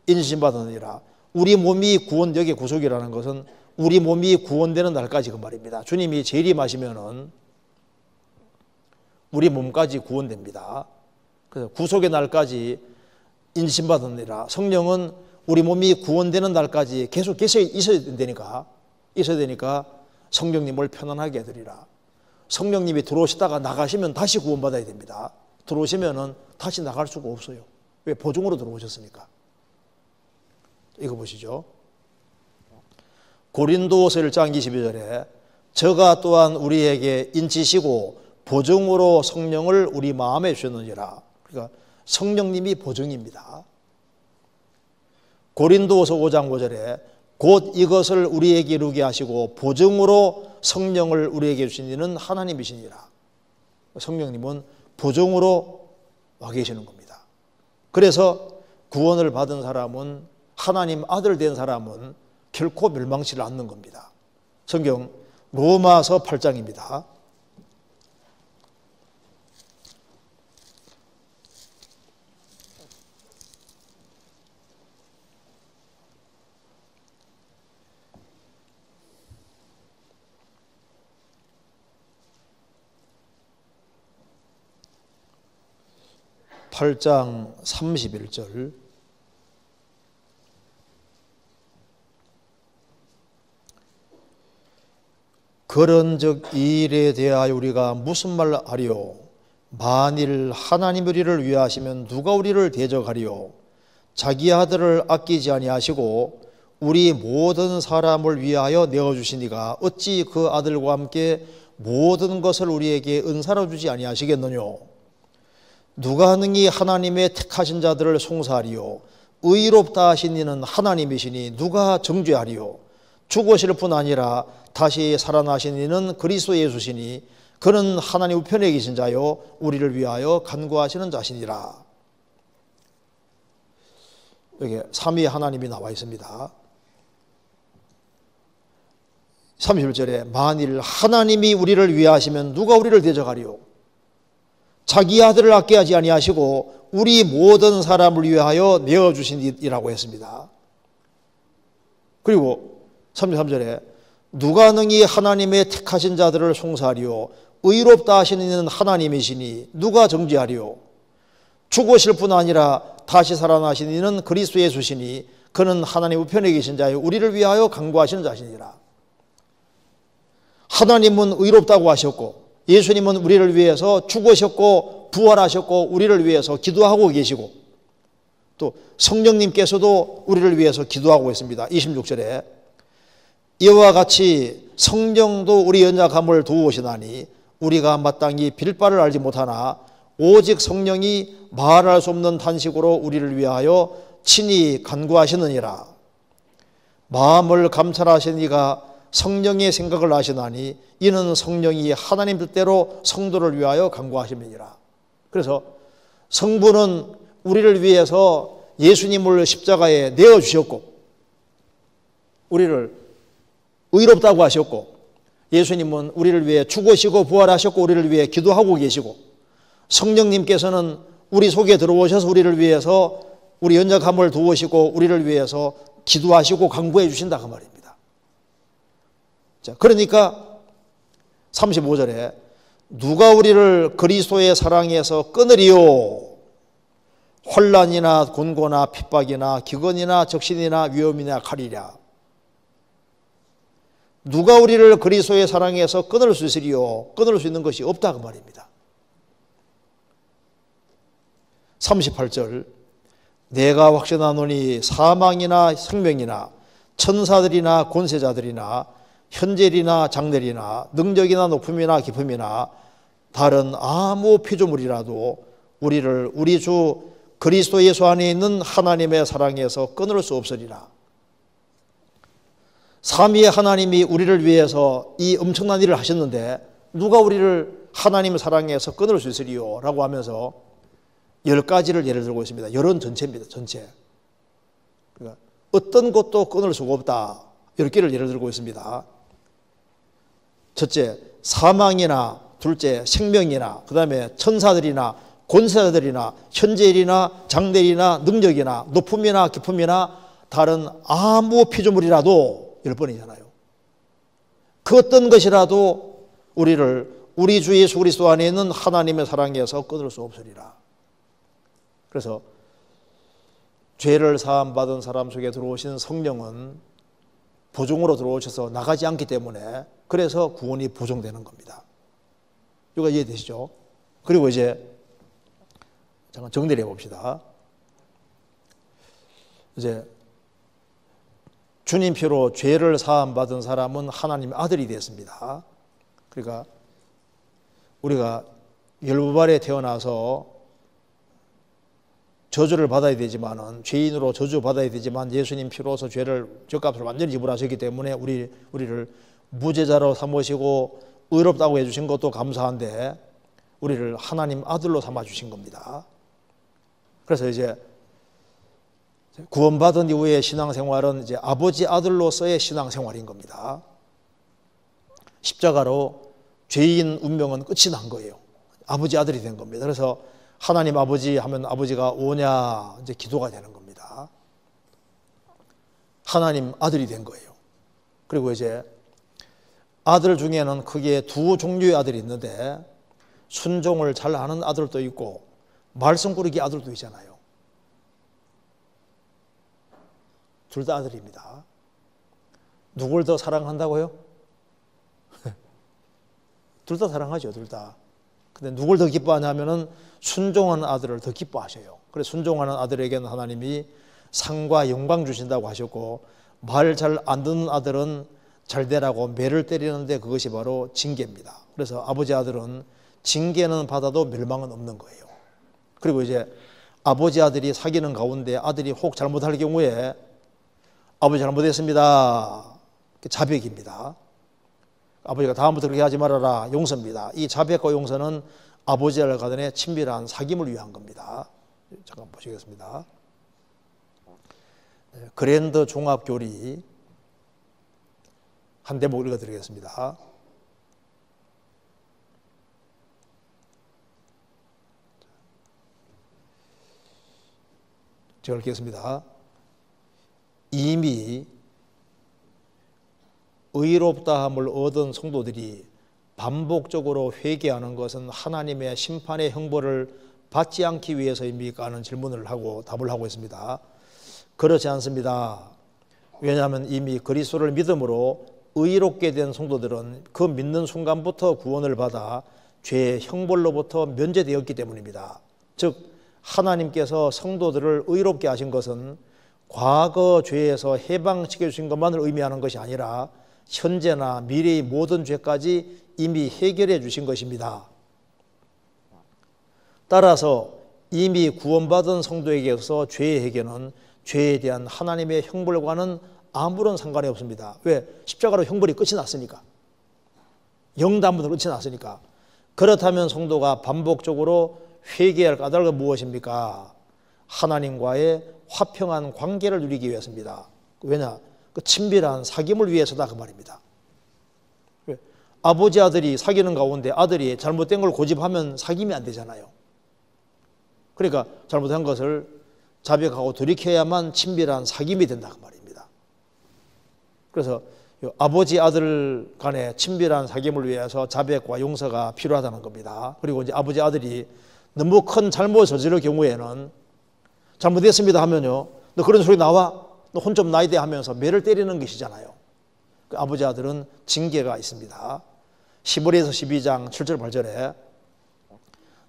인신받으니라. 우리 몸이 구원, 여기 구속이라는 것은 우리 몸이 구원되는 날까지 그 말입니다. 주님이 재림하시면은 우리 몸까지 구원됩니다. 그래서 구속의 날까지 인신받으니라. 성령은 우리 몸이 구원되는 날까지 계속 있어야 되니까 성령님을 편안하게 해드리라. 성령님이 들어오시다가 나가시면 다시 구원받아야 됩니다. 들어오시면은 다시 나갈 수가 없어요. 왜? 보증으로 들어오셨으니까. 이거 보시죠. 고린도서 1장 22절에 저가 또한 우리에게 인치시고 보증으로 성령을 우리 마음에 주셨느니라. 그러니까 성령님이 보증입니다. 고린도서 5장 5절에 곧 이것을 우리에게 이루게 하시고 보증으로 성령을 우리에게 주신 이는 하나님이시니라. 성령님은 보증으로 와 계시는 겁니다. 그래서 구원을 받은 사람은 하나님 아들 된 사람은 결코 멸망치를 않는 겁니다. 성경 로마서 8장입니다. (8장) 31절 그런즉 이 일에 대하여 우리가 무슨 말 하리요? 만일 하나님 우리를 위하시면 누가 우리를 대적하리요? 자기 아들을 아끼지 아니하시고 우리 모든 사람을 위하여 내어주시니가 어찌 그 아들과 함께 모든 것을 우리에게 은사로 주지 아니하시겠느뇨? 누가 능히 하나님의 택하신 자들을 송사하리요? 의롭다 하신 이는 하나님이시니 누가 정죄하리요? 죽으실 뿐 아니라 다시 살아나신 이는 그리스도 예수시니 그는 하나님 우편에 계신 자요 우리를 위하여 간구하시는 자시니라. 여기 삼위 하나님이 나와 있습니다. 31절에 만일 하나님이 우리를 위하시면 누가 우리를 대적하리요? 자기 아들을 아껴하지 아니하시고 우리 모든 사람을 위하여 내어주시니라고 했습니다. 그리고 33절에 누가 능히 하나님의 택하신 자들을 송사하리요 의롭다 하시는 이는 하나님이시니 누가 정죄하리요 죽으실 뿐 아니라 다시 살아나신 이는 그리스도 예수시니 그는 하나님 우편에 계신 자요 우리를 위하여 간구하시는 자시니라. 하나님은 의롭다고 하셨고 예수님은 우리를 위해서 죽으셨고 부활하셨고 우리를 위해서 기도하고 계시고 또 성령님께서도 우리를 위해서 기도하고 있습니다. 26절에 이와 같이 성령도 우리 연약함을 도우시나니 우리가 마땅히 빌 바를 알지 못하나 오직 성령이 말할 수 없는 탄식으로 우리를 위하여 친히 간구하시느니라. 마음을 감찰하신 이가 성령의 생각을 아시나니 이는 성령이 하나님 뜻대로 성도를 위하여 간구하심이니라. 그래서 성부는 우리를 위해서 예수님을 십자가에 내어주셨고 우리를 의롭다고 하셨고 예수님은 우리를 위해 죽으시고 부활하셨고 우리를 위해 기도하고 계시고 성령님께서는 우리 속에 들어오셔서 우리를 위해서 우리 연약함을 도우시고 우리를 위해서 기도하시고 간구해 주신다 그 말입니다. 자, 그러니까 35절에 누가 우리를 그리스도의 사랑에서 끊으리요 혼란이나 곤고나 핍박이나 기근이나 적신이나 위험이나 칼이랴. 누가 우리를 그리스도의 사랑에서 끊을 수 있으리요 끊을 수 있는 것이 없다 그 말입니다. 38절 내가 확신하노니 사망이나 생명이나 천사들이나 권세자들이나 현재리나 장래리나 능력이나 높음이나 깊음이나 다른 아무 피조물이라도 우리를 우리 주 그리스도 예수 안에 있는 하나님의 사랑에서 끊을 수 없으리라. 삼위의 하나님이 우리를 위해서 이 엄청난 일을 하셨는데 누가 우리를 하나님의 사랑에서 끊을 수 있으리요? 라고 하면서 10가지를 예를 들고 있습니다. 여론 전체입니다. 전체. 그러니까 어떤 것도 끊을 수가 없다. 10개를 예를 들고 있습니다. 첫째, 사망이나 둘째, 생명이나 그 다음에 천사들이나 권세자들이나 현재일이나 장래일이나 능력이나 높음이나 깊음이나 다른 아무 피조물이라도 10번이잖아요. 그 어떤 것이라도 우리를 우리 주 예수 그리스도 안에 있는 하나님의 사랑에서 끊을 수 없으리라. 그래서 죄를 사함받은 사람 속에 들어오신 성령은 보증으로 들어오셔서 나가지 않기 때문에 그래서 구원이 보증되는 겁니다. 이거 이해되시죠? 그리고 이제 잠깐 정리를 해봅시다. 이제 주님 피로 죄를 사함받은 사람은 하나님의 아들이 됐습니다. 그러니까 우리가 열부발에 태어나서 저주를 받아야 되지만은 죄인으로 저주 받아야 되지만 예수님 피로서 죄를 죗값을 완전히 지불하셨기 때문에 우리를 무죄자로 삼으시고 의롭다고 해주신 것도 감사한데 우리를 하나님 아들로 삼아 주신 겁니다. 그래서 이제 구원받은 이후의 신앙생활은 이제 아버지 아들로서의 신앙생활인 겁니다. 십자가로 죄인 운명은 끝이 난 거예요. 아버지 아들이 된 겁니다. 그래서 하나님 아버지 하면 아버지가 오냐 이제 기도가 되는 겁니다. 하나님 아들이 된 거예요. 그리고 이제 아들 중에는 크게 두 종류의 아들이 있는데 순종을 잘 하는 아들도 있고 말썽 꾸리기 아들도 있잖아요. 둘 다 아들입니다. 누굴 더 사랑한다고요? 둘 다 사랑하죠, 둘 다. 근데 누굴 더 기뻐하냐면은 순종하는 아들을 더 기뻐하셔요. 그래서 순종하는 아들에게는 하나님이 상과 영광 주신다고 하셨고 말 잘 안 듣는 아들은 잘 되라고 매를 때리는데 그것이 바로 징계입니다. 그래서 아버지 아들은 징계는 받아도 멸망은 없는 거예요. 그리고 이제 아버지 아들이 사귀는 가운데 아들이 혹 잘못할 경우에 아버지 잘못했습니다. 자백입니다. 아버지가 다음부터 그렇게 하지 말아라. 용서입니다. 이 자백과 용서는 아버지와 간의 친밀한 사귐을 위한 겁니다. 잠깐 보시겠습니다. 그랜드 종합교리 한 대목 읽어드리겠습니다. 제가 읽겠습니다. 이미 의롭다함을 얻은 성도들이 반복적으로 회개하는 것은 하나님의 심판의 형벌을 받지 않기 위해서입니까? 하는 질문을 하고 답을 하고 있습니다. 그렇지 않습니다. 왜냐하면 이미 그리스도를 믿음으로 의롭게 된 성도들은 그 믿는 순간부터 구원을 받아 죄의 형벌로부터 면제되었기 때문입니다. 즉 하나님께서 성도들을 의롭게 하신 것은 과거 죄에서 해방시켜 주신 것만을 의미하는 것이 아니라 현재나 미래의 모든 죄까지 이미 해결해 주신 것입니다. 따라서 이미 구원받은 성도에게서 죄의 해결은 죄에 대한 하나님의 형벌과는 아무런 상관이 없습니다. 왜? 십자가로 형벌이 끝이 났으니까. 영단부터 끝이 났으니까. 그렇다면 성도가 반복적으로 회개할 까닭은 무엇입니까? 하나님과의 화평한 관계를 누리기 위해서입니다. 왜냐? 그 친밀한 사귐을 위해서다 그 말입니다. 왜? 아버지 아들이 사귀는 가운데 아들이 잘못된 걸 고집하면 사귐이 안 되잖아요. 그러니까 잘못한 것을 자백하고 돌이켜야만 친밀한 사귐이 된다 그 말입니다. 그래서 아버지 아들 간의 친밀한 사귐을 위해서 자백과 용서가 필요하다는 겁니다. 그리고 이제 아버지 아들이 너무 큰 잘못을 저지를 경우에는 잘못했습니다 하면요, 너 그런 소리 나와? 너 혼 좀 나야 돼 하면서 매를 때리는 것이잖아요. 그 아버지 아들은 징계가 있습니다. 히브리서 12장 7절 8절에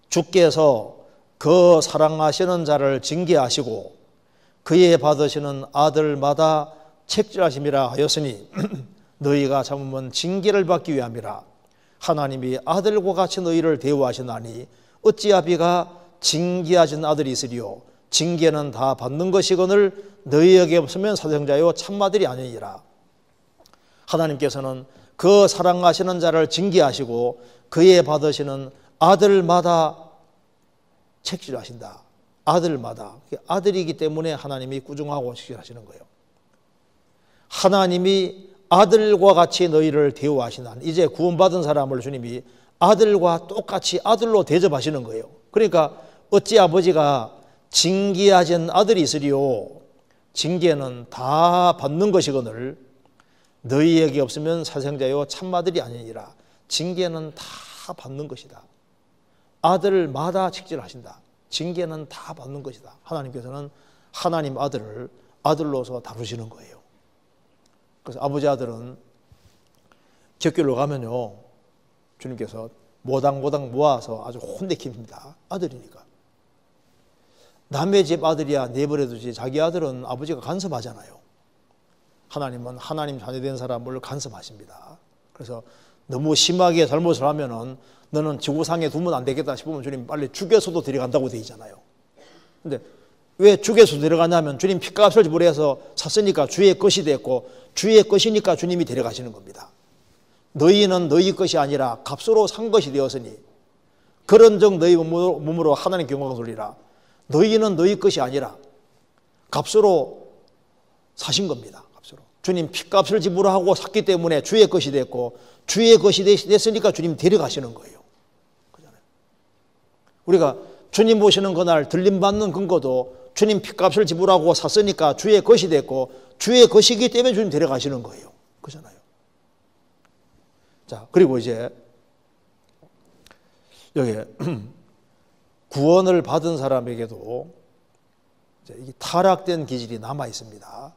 주께서 그 사랑하시는 자를 징계하시고 그의 받으시는 아들마다 책질하심이라 하였으니 너희가 참으면 징계를 받기 위함이라. 하나님이 아들과 같이 너희를 대우하시나니 어찌하비가 징계하신 아들이 있으리요 징계는 다 받는 것이거늘 너희에게 없으면 사생자요 참마들이 아니니라. 하나님께서는 그 사랑하시는 자를 징계하시고 그의 받으시는 아들마다 책질하신다. 아들마다. 아들이기 때문에 하나님이 꾸중하고 책질하시는 거예요. 하나님이 아들과 같이 너희를 대우하시나니, 이제 구원받은 사람을 주님이 아들과 똑같이 아들로 대접하시는 거예요. 그러니까 어찌 아버지가 징계하신 아들이 있으리요 징계는 다 받는 것이거늘 너희에게 없으면 사생자요 참마들이 아니니라. 징계는 다 받는 것이다. 아들마다 책질하신다. 징계는 다 받는 것이다. 하나님께서는 하나님 아들을 아들로서 다루시는 거예요. 그래서 아버지 아들은 곁길로 가면요 주님께서 모닥모닥 모아서 아주 혼내킵니다. 아들이니까. 남의 집 아들이야 내버려두지 자기 아들은 아버지가 간섭하잖아요. 하나님은 하나님 자녀된 사람을 간섭하십니다. 그래서 너무 심하게 잘못을 하면은 너는 지구상에 두면 안 되겠다 싶으면 주님 빨리 죽여서도 데려간다고 되어 있잖아요. 근데 왜 죽여서 데려가냐면 주님 핏값을 지불해서 샀으니까 주의 것이 됐고 주의 것이니까 주님이 데려가시는 겁니다. 너희는 너희 것이 아니라 값으로 산 것이 되었으니 그런즉 너희 몸으로 하나님께 영광을 돌리라. 너희는 너희 것이 아니라 값으로 사신 겁니다. 값으로. 주님 핏값을 지불하고 샀기 때문에 주의 것이 됐고 주의 것이 됐으니까 주님 데려가시는 거예요. 그잖아요. 우리가 주님 보시는 그날 들림받는 근거도 주님 핏값을 지불하고 샀으니까 주의 것이 됐고 주의 것이기 때문에 주님 데려가시는 거예요. 그잖아요. 자, 그리고 이제 여기 구원을 받은 사람에게도 이제 이게 타락된 기질이 남아 있습니다.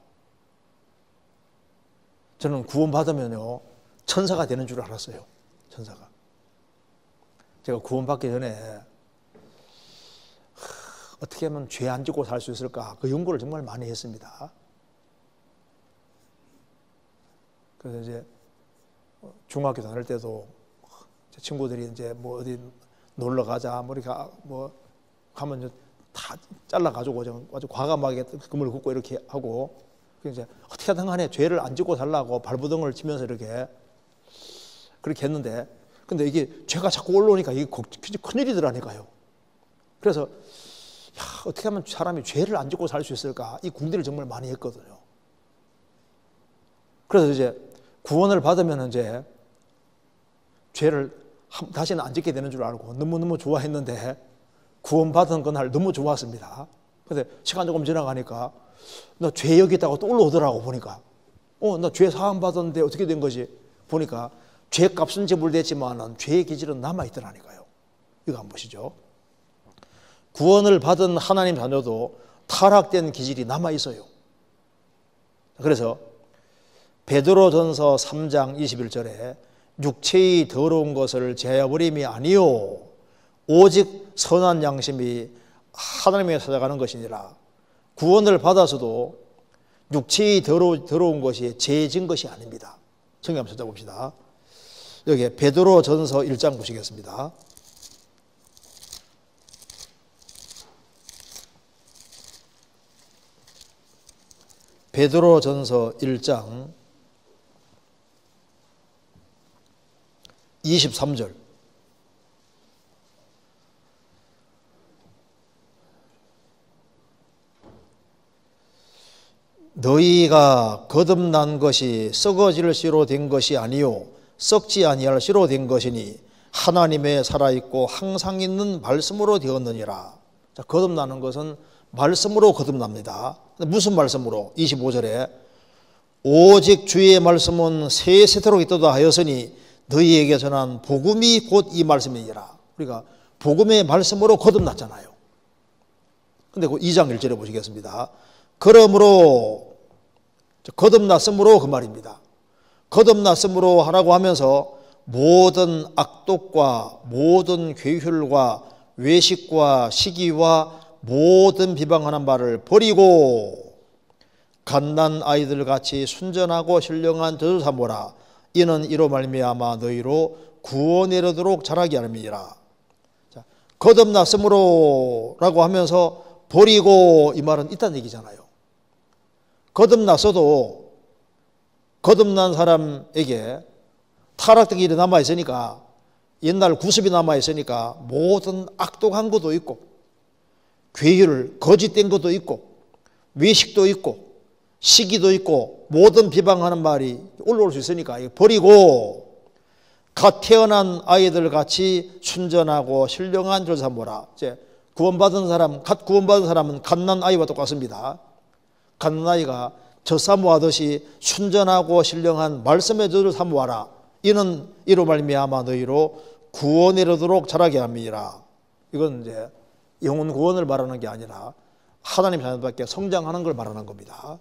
저는 구원받으면요 천사가 되는 줄 알았어요. 천사가. 제가 구원받기 전에 어떻게 하면 죄 안 짓고 살 수 있을까 그 연구를 정말 많이 했습니다. 그래서 이제 중학교 다닐 때도 제 친구들이 이제 뭐 어디 놀러 가자 뭐 이렇게 뭐 가면 다 잘라가지고 아주 과감하게 그물 긋고 이렇게 하고 이제 어떻게든 간에 죄를 안 짓고 살라고 발부둥을 치면서 이렇게 그렇게 했는데 근데 이게 죄가 자꾸 올라오니까 이게 큰일이더라니까요. 그래서 야, 어떻게 하면 사람이 죄를 안 짓고 살 수 있을까 이 궁리를 정말 많이 했거든요. 그래서 이제 구원을 받으면 이제 죄를 다시는 안 짓게 되는 줄 알고 너무너무 좋아했는데 구원받은 그날 너무 좋았습니다. 근데 시간 조금 지나가니까 너 죄 여기 있다고 또 올라오더라고. 보니까 나 죄 사함 받았는데 어떻게 된 거지? 보니까 죄값은 지불됐지만 죄의 기질은 남아있더라니까요. 이거 한번 보시죠. 구원을 받은 하나님 자녀도 타락된 기질이 남아있어요. 그래서 베드로전서 3장 21절에 육체의 더러운 것을 제하여버림이 아니요 오직 선한 양심이 하나님에게 찾아가는 것이니라. 구원을 받아서도 육체의 더러운 것이 죄진 것이 아닙니다. 성경 한번 찾아봅시다. 여기 베드로전서 1장 보시겠습니다. 베드로전서 1장 23절. 너희가 거듭난 것이 썩어질 씨로 된 것이 아니요 썩지 아니할 씨로 된 것이니 하나님의 살아있고 항상 있는 말씀으로 되었느니라. 자, 거듭나는 것은 말씀으로 거듭납니다. 무슨 말씀으로? 25절에 오직 주의 말씀은 세세토록 있도다 하였으니 너희에게 전한 복음이 곧 이 말씀이니라. 우리가 복음의 말씀으로 거듭났잖아요. 근데 그 2장 1절에 보시겠습니다. 그러므로 거듭났으므로 그 말입니다. 거듭났으므로 하라고 하면서 모든 악독과 모든 괴휼과 외식과 시기와 모든 비방하는 말을 버리고 갓난 아이들 같이 순전하고 신령한 젖을 삼으라. 이는 이로 말미암아 너희로 구원에 이르도록 자라게 함이니라. 거듭났으므로라고 하면서 버리고 이 말은 있다는 얘기잖아요. 거듭났어도 거듭난 사람에게 타락된 길이 남아있으니까 옛날 구습이 남아있으니까 모든 악독한 것도 있고 괴율 거짓된 것도 있고 외식도 있고 시기도 있고 모든 비방하는 말이 올라올 수 있으니까 버리고 갓 태어난 아이들 같이 순전하고 신령한 젖을 삼으라. 이제 구원받은 사람, 갓 구원받은 사람은 갓난 아이와 똑같습니다. 갓난 아이가 젖 사모하듯이 순전하고 신령한 말씀의 젖을 사모하라. 이는 이로 말미암아 너희로 구원에 이르도록 자라게 함이니라. 이건 이제 영혼 구원을 말하는 게 아니라 하나님 자녀들밖에 성장하는 걸 말하는 겁니다.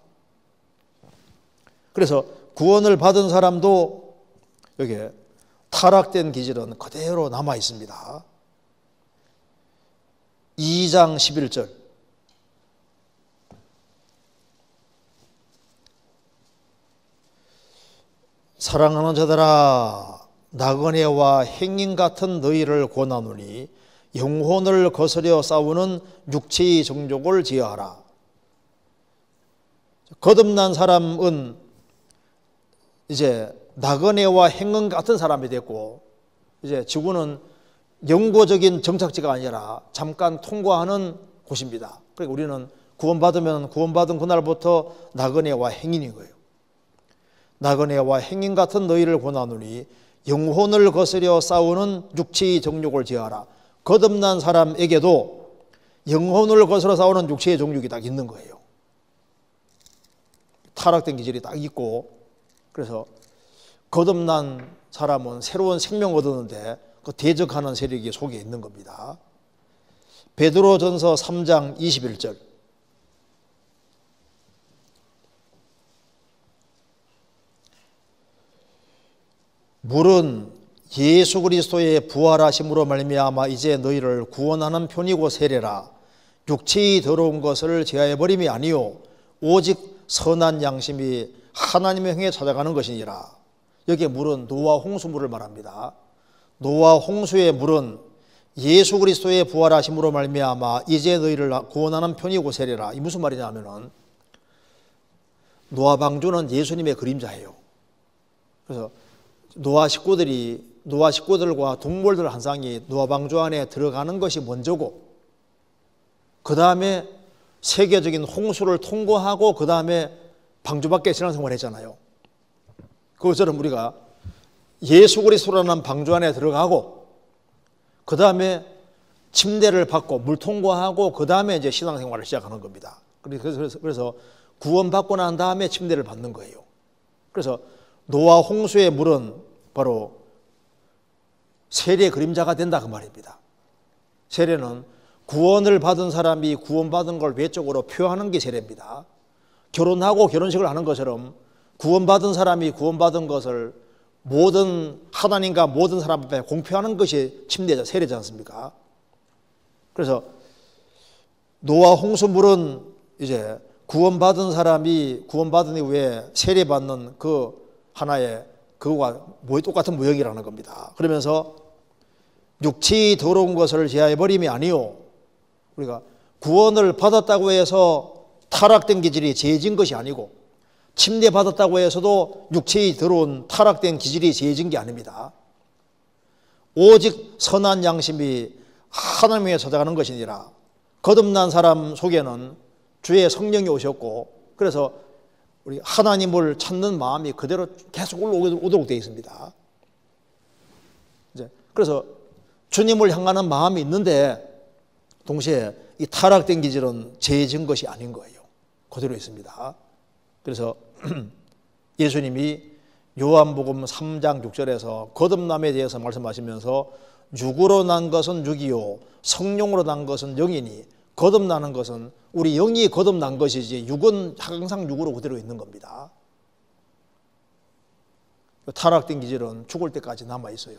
그래서 구원을 받은 사람도 여기에 타락된 기질은 그대로 남아 있습니다. 2장 11절. 사랑하는 자들아 나그네와 행인 같은 너희를 권하노니 영혼을 거스려 싸우는 육체의 정욕을 제어하라. 거듭난 사람은 이제 나그네와 행인 같은 사람이 됐고 이제 지구는 영구적인 정착지가 아니라 잠깐 통과하는 곳입니다. 그러니까 우리는 구원받으면 구원받은 그날부터 나그네와 행인인 거예요. 나그네와 행인 같은 너희를 권하노니 영혼을 거스려 싸우는 육체의 정욕을 제어하라. 거듭난 사람에게도 영혼을 거스려 싸우는 육체의 정욕이 딱 있는 거예요. 타락된 기질이 딱 있고 그래서 거듭난 사람은 새로운 생명 얻었는데 그 대적하는 세력이 속에 있는 겁니다. 베드로전서 3장 21절. 물은 예수 그리스도의 부활하심으로 말미암아 이제 너희를 구원하는 편이고 세례라. 육체의 더러운 것을 제하여 버림이 아니요 오직 선한 양심이 하나님의 행에 찾아가는 것이니라. 여기에 물은 노아 홍수물을 말합니다. 노아 홍수의 물은 예수 그리스도의 부활하심으로 말미암아 이제 너희를 구원하는 편이고 세례라. 이 무슨 말이냐면은 노아 방주는 예수님의 그림자예요. 그래서 노아 식구들과 동물들 한 쌍이 노아 방주 안에 들어가는 것이 먼저고 그 다음에 세계적인 홍수를 통과하고 그 다음에 방주 밖에 신앙생활을 했잖아요. 그것처럼 우리가 예수 그리스도라는 방주 안에 들어가고 그 다음에 침대를 받고 물 통과하고 그 다음에 이제 신앙생활을 시작하는 겁니다. 그래서 구원받고 난 다음에 침대를 받는 거예요. 그래서 노아 홍수의 물은 바로 세례의 그림자가 된다 그 말입니다. 세례는 구원을 받은 사람이 구원받은 걸 외적으로 표하는 게 세례입니다. 결혼하고 결혼식을 하는 것처럼 구원받은 사람이 구원받은 것을 모든 하나님과 모든 사람 앞에 공표하는 것이 침례자, 세례지 않습니까? 그래서 노아 홍수물은 이제 구원받은 사람이 구원받은 이후에 세례받는 그 하나의 그거와 똑같은 모형이라는 겁니다. 그러면서 육체의 더러운 것을 제하여버림이 아니요, 우리가 구원을 받았다고 해서 타락된 기질이 제해진 것이 아니고, 침례 받았다고 해서도 육체의 더러운 타락된 기질이 제해진 게 아닙니다. 오직 선한 양심이 하나님에 찾아가는 것이니라. 거듭난 사람 속에는 주의 성령이 오셨고, 그래서 우리 하나님을 찾는 마음이 그대로 계속 올라오도록 되어 있습니다. 그래서 주님을 향하는 마음이 있는데 동시에 이 타락된 기질은 제해진 것이 아닌 거예요. 그대로 있습니다. 그래서 예수님이 요한복음 3장 6절에서 거듭남에 대해서 말씀하시면서 육으로 난 것은 육이요 성령으로 난 것은 영이니, 거듭나는 것은 우리 영이 거듭난 것이지 육은 항상 육으로 그대로 있는 겁니다. 타락된 기질은 죽을 때까지 남아 있어요.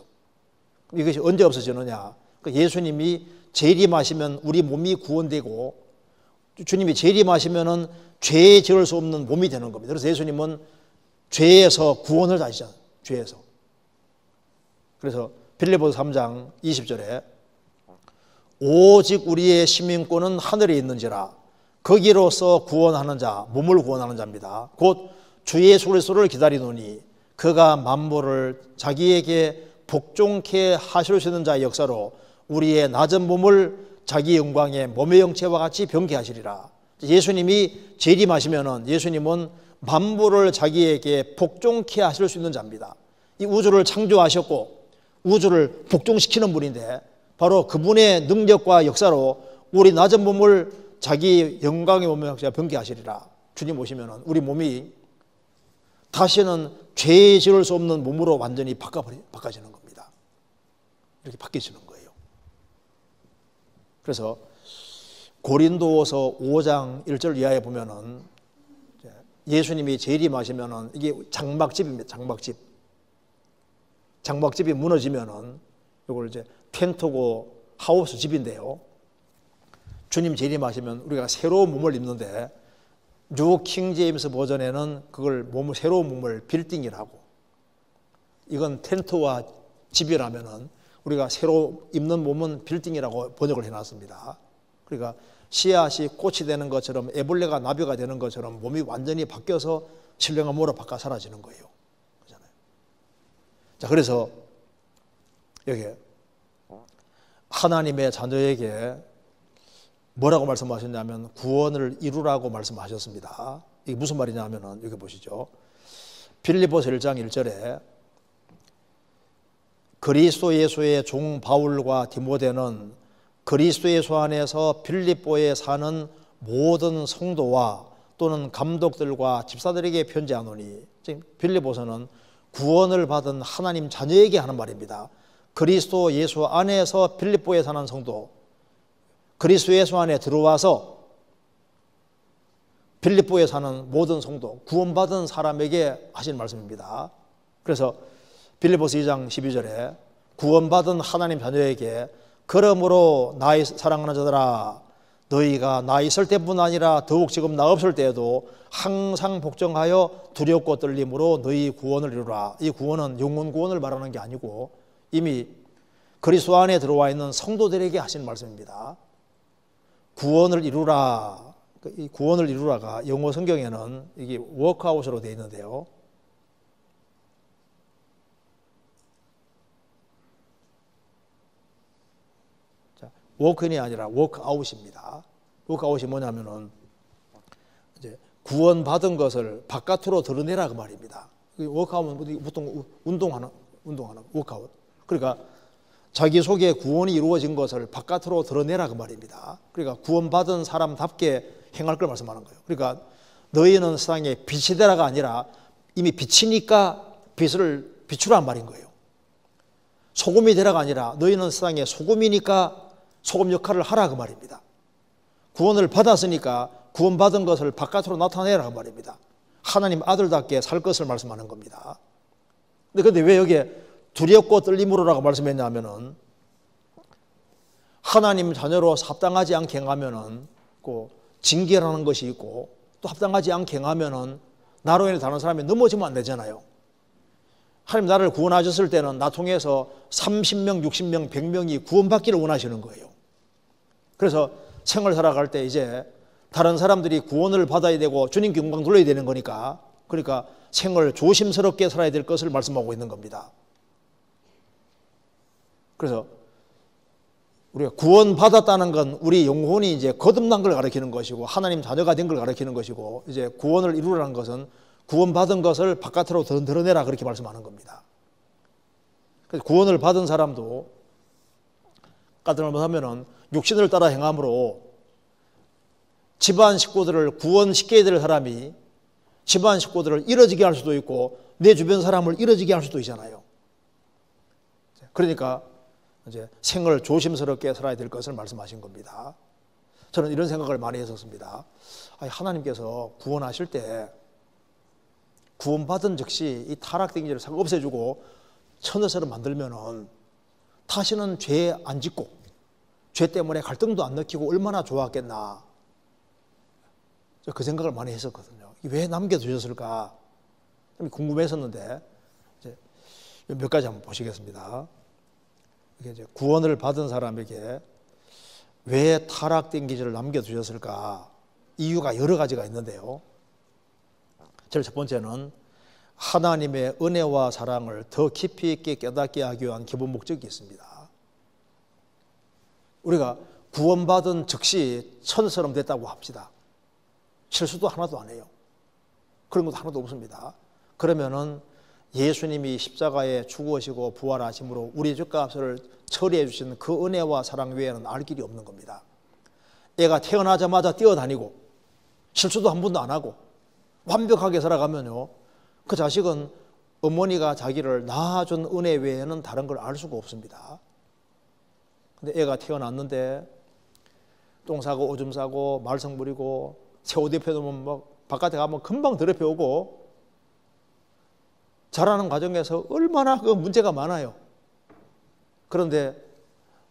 이것이 언제 없어지느냐? 예수님이 재림하시면 우리 몸이 구원되고, 주님이 재림하시면은 죄에 지을 수 없는 몸이 되는 겁니다. 그래서 예수님은 죄에서 구원을 하시잖아요. 죄에서. 그래서 빌립보서 3장 20절에 오직 우리의 시민권은 하늘에 있는지라 거기로서 구원하는 자, 몸을 구원하는 자입니다. 곧 주 예수 그리스도를 기다리노니 그가 만물을 자기에게 복종케 하실 수 있는 자의 역사로 우리의 낮은 몸을 자기 영광의 몸의 형체와 같이 병케하시리라. 예수님이 재림하시면은 예수님은 만물을 자기에게 복종케 하실 수 있는 자입니다. 이 우주를 창조하셨고 우주를 복종시키는 분인데, 바로 그분의 능력과 역사로 우리 낮은 몸을 자기 영광의 몸의 형체와 병케하시리라. 주님 오시면은 우리 몸이 다시는 죄에 지을 수 없는 몸으로 완전히 바꿔지는 겁니다. 이렇게 바뀌시는 거예요. 그래서 고린도서 5장 1절 이하에 보면은 예수님이 재림하시면은 이게 장막집입니다. 장막집. 장막집이 무너지면은 이걸 이제 텐트고 하우스 집인데요. 주님 재림하시면 우리가 새로운 몸을 입는데, 뉴 킹제임스 버전에는 그걸 새로운 몸을 빌딩이라고, 이건 텐트와 집이라면은 우리가 새로 입는 몸은 빌딩이라고 번역을 해놨습니다. 그러니까 씨앗이 꽃이 되는 것처럼, 애벌레가 나비가 되는 것처럼 몸이 완전히 바뀌어서 신령한 몸으로 바꿔 사라지는 거예요. 그렇잖아요. 자, 그래서 여기 하나님의 자녀에게 뭐라고 말씀하셨냐면 구원을 이루라고 말씀하셨습니다. 이게 무슨 말이냐면은 여기 보시죠. 빌립보서 1장 1절에 그리스도 예수의 종 바울과 디모데는 그리스도 예수 안에서 빌립보에 사는 모든 성도와 또는 감독들과 집사들에게 편지하노니, 빌립보서는 구원을 받은 하나님 자녀에게 하는 말입니다. 그리스도 예수 안에서 빌립보에 사는 성도, 그리스도 예수 안에 들어와서 빌립보에 사는 모든 성도, 구원받은 사람에게 하신 말씀입니다. 그래서 빌립보서 2장 12절에 구원받은 하나님 자녀에게 그러므로 나의 사랑하는 자들아, 너희가 나 있을 때뿐 아니라 더욱 지금 나 없을 때에도 항상 복종하여 두렵고 떨림으로 너희 구원을 이루라. 이 구원은 영혼 구원을 말하는 게 아니고 이미 그리스도 안에 들어와 있는 성도들에게 하신 말씀입니다. 구원을 이루라. 이 구원을 이루라가 영어 성경에는 이게 워크아웃으로 되어 있는데요. 워크인이 아니라 워크아웃입니다. 워크아웃이 뭐냐면은 이제 구원받은 것을 바깥으로 드러내라 그 말입니다. 워크아웃은 보통 운동하는 워크아웃. 그러니까 자기 속에 구원이 이루어진 것을 바깥으로 드러내라 그 말입니다. 그러니까 구원받은 사람답게 행할 걸 말씀하는 거예요. 그러니까 너희는 세상에 빛이 되라가 아니라 이미 빛이니까 빛을 비추란 말인 거예요. 소금이 되라가 아니라 너희는 세상에 소금이니까 소금 역할을 하라 그 말입니다. 구원을 받았으니까 구원받은 것을 바깥으로 나타내라 그 말입니다. 하나님 아들답게 살 것을 말씀하는 겁니다. 근데 왜 여기에 두렵고 떨림으로라고 말씀했냐면은 하나님 자녀로 합당하지 않게 행하면은 그 징계라는 것이 있고 또 합당하지 않게 행하면은 나로 인해 다른 사람이 넘어지면 안 되잖아요. 하나님 나를 구원하셨을 때는 나 통해서 30명, 60명, 100명이 구원받기를 원하시는 거예요. 그래서 생을 살아갈 때 이제 다른 사람들이 구원을 받아야 되고 주님께 영광 돌려야 되는 거니까 그러니까 생을 조심스럽게 살아야 될 것을 말씀하고 있는 겁니다. 그래서 우리가 구원받았다는 건 우리 영혼이 이제 거듭난 걸 가리키는 것이고 하나님 자녀가 된 걸 가리키는 것이고 이제 구원을 이루라는 것은 구원받은 것을 바깥으로 드러내라 그렇게 말씀하는 겁니다. 그래서 구원을 받은 사람도 까닭을 못하면은 육신을 따라 행함으로 집안 식구들을 구원시켜야 될 사람이 집안 식구들을 이뤄지게 할 수도 있고 내 주변 사람을 이뤄지게 할 수도 있잖아요. 그러니까 이제 생을 조심스럽게 살아야 될 것을 말씀하신 겁니다. 저는 이런 생각을 많이 했었습니다. 하나님께서 구원하실 때 구원받은 즉시 이 타락된 싹 없애주고 천사처럼 만들면은 다시는 죄 안 짓고 죄 때문에 갈등도 안 느끼고 얼마나 좋았겠나. 그 생각을 많이 했었거든요. 왜 남겨두셨을까 궁금했었는데 이제 몇 가지 한번 보시겠습니다. 이게 이제 구원을 받은 사람에게 왜 타락된 기질을 남겨두셨을까? 이유가 여러 가지가 있는데요. 제일 첫 번째는 하나님의 은혜와 사랑을 더 깊이 있게 깨닫게 하기 위한 기본 목적이 있습니다. 우리가 구원받은 즉시 천사처럼 됐다고 합시다. 실수도 하나도 안 해요. 그런 것도 하나도 없습니다. 그러면은 예수님이 십자가에 죽으시고 부활하심으로 우리 죄값을 처리해 주신 그 은혜와 사랑 외에는 알 길이 없는 겁니다. 애가 태어나자마자 뛰어다니고 실수도 한 번도 안 하고 완벽하게 살아가면요 그 자식은 어머니가 자기를 낳아준 은혜 외에는 다른 걸 알 수가 없습니다. 근데 애가 태어났는데 똥 싸고 오줌 싸고 말썽 부리고 새 옷 입혀놓으면 막 바깥에 가면 금방 더럽혀 오고 자라는 과정에서 얼마나 그 문제가 많아요. 그런데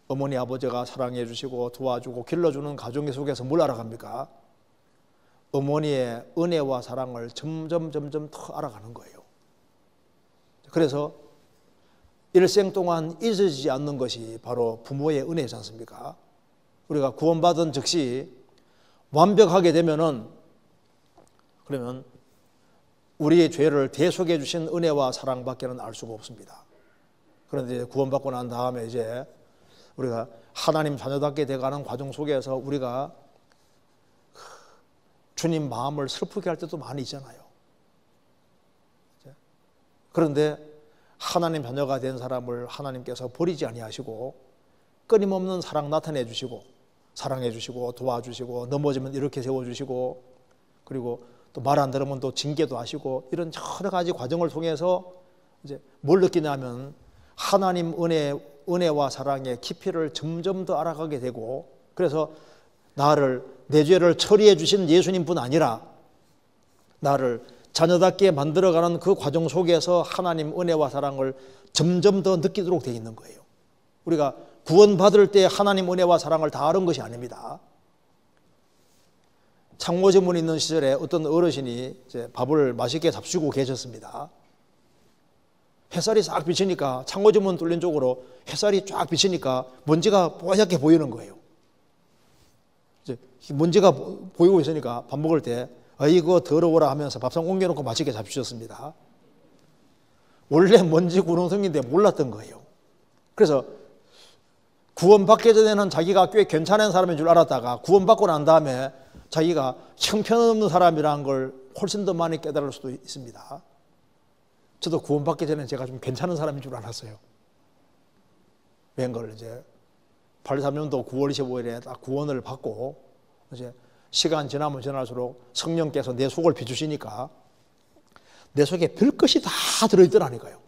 어머니 아버지가 사랑해 주시고 도와주고 길러주는 가정 속에서 뭘 알아갑니까? 어머니의 은혜와 사랑을 점점 더 알아가는 거예요. 그래서 일생 동안 잊어지지 않는 것이 바로 부모의 은혜지 않습니까? 우리가 구원받은 즉시 완벽하게 되면은 그러면 우리의 죄를 대속해 주신 은혜와 사랑밖에는 알 수가 없습니다. 그런데 이제 구원받고 난 다음에 이제 우리가 하나님 자녀답게 돼가는 과정 속에서 우리가 주님 마음을 슬프게 할 때도 많이 있잖아요. 그런데 하나님 자녀가 된 사람을 하나님께서 버리지 아니하시고 끊임없는 사랑 나타내 주시고 사랑해 주시고 도와주시고 넘어지면 이렇게 세워주시고 그리고 또 말 안 들으면 또 징계도 하시고 이런 여러 가지 과정을 통해서 이제 뭘 느끼냐면 하나님 은혜와 사랑의 깊이를 점점 더 알아가게 되고 그래서 나를 내 죄를 처리해 주신 예수님뿐 아니라 나를 자녀답게 만들어가는 그 과정 속에서 하나님 은혜와 사랑을 점점 더 느끼도록 되어 있는 거예요. 우리가 구원받을 때 하나님 은혜와 사랑을 다 아는 것이 아닙니다. 창고지문에 있는 시절에 어떤 어르신이 이제 밥을 맛있게 잡수고 계셨습니다. 햇살이 싹 비치니까 창고지문 뚫린 쪽으로 햇살이 쫙 비치니까 먼지가 뽀얗게 보이는 거예요. 이제 먼지가 보이고 있으니까 밥 먹을 때 이거 더러워라 하면서 밥상 옮겨놓고 맛있게 잡수셨습니다. 원래 먼지 구렁텅이인데 몰랐던 거예요. 그래서 구원받기 전에는 자기가 꽤 괜찮은 사람인 줄 알았다가 구원받고 난 다음에 자기가 형편없는 사람이라는 걸 훨씬 더 많이 깨달을 수도 있습니다. 저도 구원받기 전에 제가 좀 괜찮은 사람인 줄 알았어요. 웬걸 이제 83년도 9월 25일에 딱 구원을 받고 이제 시간 지나면 지날수록 성령께서 내 속을 비추시니까 내 속에 별것이 다 들어있더라니까요.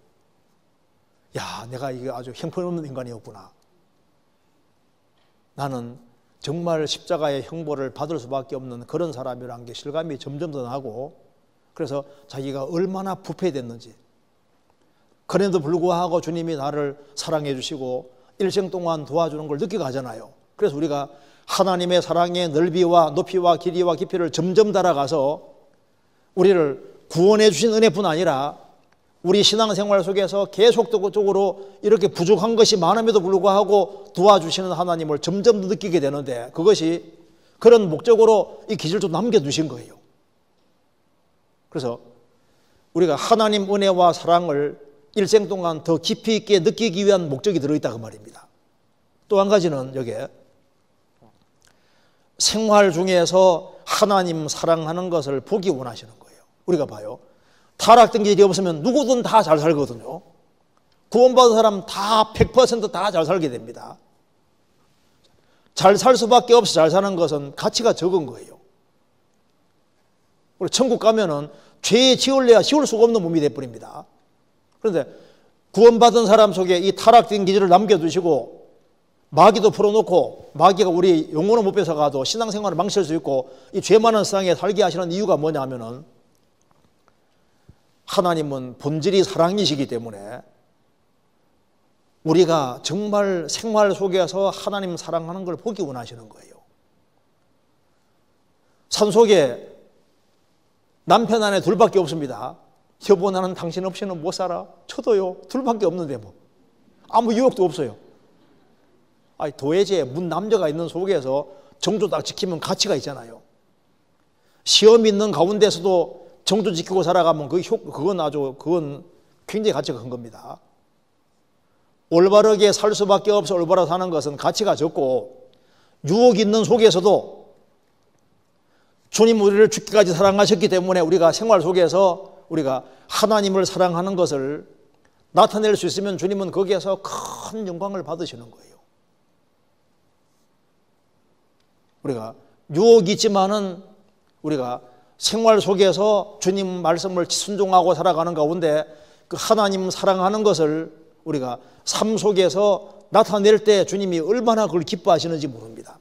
야, 내가 이게 아주 형편없는 인간이었구나. 나는 정말 십자가의 형벌을 받을 수밖에 없는 그런 사람이라는 게 실감이 점점 더 나고, 그래서 자기가 얼마나 부패됐는지, 그럼에도 불구하고 주님이 나를 사랑해 주시고 일생 동안 도와주는 걸 느끼게 하잖아요. 그래서 우리가 하나님의 사랑의 넓이와 높이와 길이와 깊이를 점점 달아가서 우리를 구원해 주신 은혜뿐 아니라 우리 신앙생활 속에서 계속적으로 이렇게 부족한 것이 많음에도 불구하고 도와주시는 하나님을 점점 더 느끼게 되는데, 그것이 그런 목적으로 이 기질도 남겨두신 거예요. 그래서 우리가 하나님 은혜와 사랑을 일생 동안 더 깊이 있게 느끼기 위한 목적이 들어있다 그 말입니다. 또 한 가지는 여기에 생활 중에서 하나님 사랑하는 것을 보기 원하시는 거예요. 우리가 봐요. 타락된 길이 없으면 누구든 다 잘 살거든요. 구원받은 사람 다 100% 다 잘 살게 됩니다. 잘 살 수밖에 없어 잘 사는 것은 가치가 적은 거예요. 우리 천국 가면은 죄에 지을래야 지울 수가 없는 몸이 돼버립니다. 그런데 구원받은 사람 속에 이 타락된 기질을 남겨두시고 마귀도 풀어놓고, 마귀가 우리 영혼을 못 뺏어가도 신앙생활을 망칠 수 있고 이 죄 많은 세상에 살게 하시는 이유가 뭐냐면은 하나님은 본질이 사랑이시기 때문에 우리가 정말 생활 속에서 하나님 사랑하는 걸 보기 원하시는 거예요. 산속에 남편 아내 둘밖에 없습니다. 여보, 나는 당신 없이는 못 살아. 저도요. 둘밖에 없는데 뭐 아무 유혹도 없어요. 아니, 도회지에 문 남자가 있는 속에서 정조 딱 지키면 가치가 있잖아요. 시험 있는 가운데서도 정조 지키고 살아가면 그건 굉장히 가치가 큰 겁니다. 올바르게 살 수밖에 없어 올바르게 사는 것은 가치가 적고, 유혹 있는 속에서도 주님 우리를 죽기까지 사랑하셨기 때문에 우리가 생활 속에서 우리가 하나님을 사랑하는 것을 나타낼 수 있으면 주님은 거기에서 큰 영광을 받으시는 거예요. 우리가 유혹이 있지만은 우리가 생활 속에서 주님 말씀을 순종하고 살아가는 가운데 그 하나님 사랑하는 것을 우리가 삶 속에서 나타낼 때 주님이 얼마나 그걸 기뻐하시는지 모릅니다.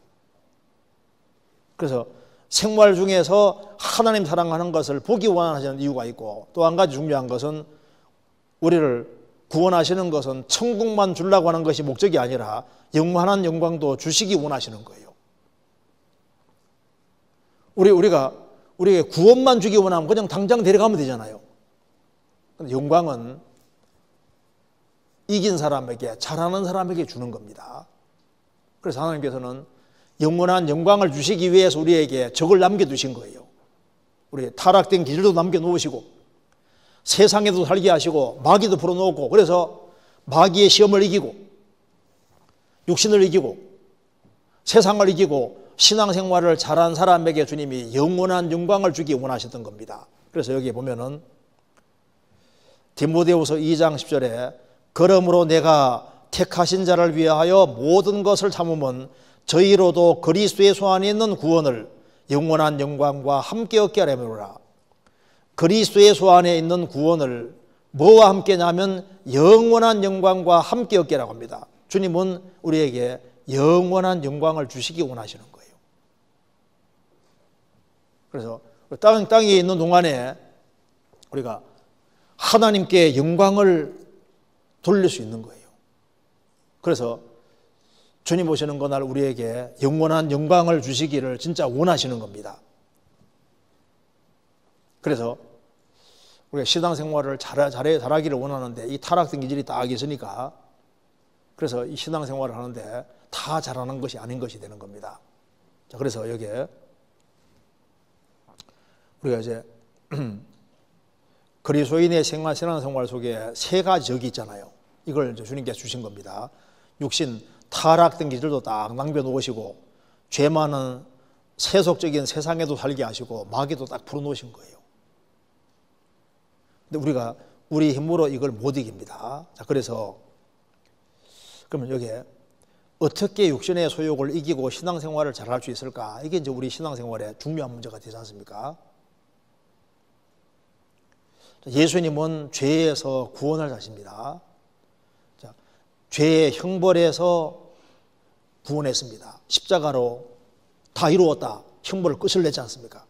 그래서 생활 중에서 하나님 사랑하는 것을 보기 원하시는 이유가 있고, 또 한 가지 중요한 것은 우리를 구원하시는 것은 천국만 주려고 하는 것이 목적이 아니라 영원한 영광도 주시기 원하시는 거예요. 우리가 구원만 주기 원하면 그냥 당장 데려가면 되잖아요. 근데 영광은 이긴 사람에게, 잘하는 사람에게 주는 겁니다. 그래서 하나님께서는 영원한 영광을 주시기 위해서 우리에게 적을 남겨두신 거예요. 우리 타락된 기질도 남겨놓으시고 세상에도 살게 하시고 마귀도 풀어놓고, 그래서 마귀의 시험을 이기고 육신을 이기고 세상을 이기고 신앙생활을 잘한 사람에게 주님이 영원한 영광을 주기 원하셨던 겁니다. 그래서 여기 보면은 디모데후서 2장 10절에 그러므로 내가 택하신 자를 위하여 모든 것을 참으면 저희로도 그리스도의 소 안에 있는 구원을 영원한 영광과 함께 얻게 하려니와. 그리스도의 소 안에 있는 구원을 뭐와 함께냐면 영원한 영광과 함께 얻게라고 합니다. 주님은 우리에게 영원한 영광을 주시기 원하시는 거예요. 그래서 땅에 있는 동안에 우리가 하나님께 영광을 돌릴 수 있는 거예요. 그래서 주님 오시는 그날 우리에게 영원한 영광을 주시기를 진짜 원하시는 겁니다. 그래서 우리가 신앙생활을 잘하기를 원하는데 이 타락된 기질이 딱 있으니까, 그래서 이 신앙생활을 하는데 다 잘하는 것이 아닌 것이 되는 겁니다. 자, 그래서 여기에 우리가 이제 그리스도인의 신앙생활 속에 세 가지 적이 있잖아요. 이걸 이제 주님께서 주신 겁니다. 육신, 타락된 기질도 딱 남겨놓으시고 죄 많은 세속적인 세상에도 살게 하시고 마귀도 딱 풀어놓으신 거예요. 근데 우리 힘으로 이걸 못 이깁니다. 자, 그래서 그러면 여기에 어떻게 육신의 소욕을 이기고 신앙생활을 잘할 수 있을까? 이게 이제 우리 신앙생활의 중요한 문제가 되지 않습니까? 예수님은 죄에서 구원을 하십니다. 죄의 형벌에서 구원했습니다. 십자가로 다 이루었다. 형벌을 끝을 내지 않습니까?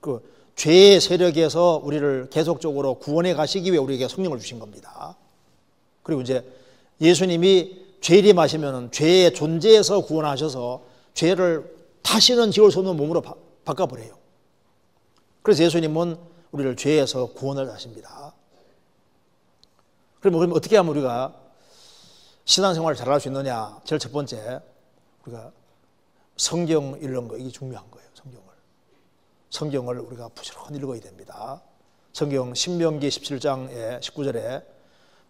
그 죄의 세력에서 우리를 계속적으로 구원해 가시기 위해 우리에게 성령을 주신 겁니다. 그리고 이제 예수님이 죄림하시면 죄의 존재에서 구원하셔서 죄를 다시는 지을 수 없는 몸으로 바꿔버려요. 그래서 예수님은 우리를 죄에서 구원을 하십니다. 그러면 어떻게 하면 우리가 신앙생활을 잘할 수 있느냐? 제일 첫 번째, 우리가 성경 읽는 거, 이게 중요한 거예요. 성경을 우리가 부지런히 읽어야 됩니다. 성경 신명기 17장의 19절에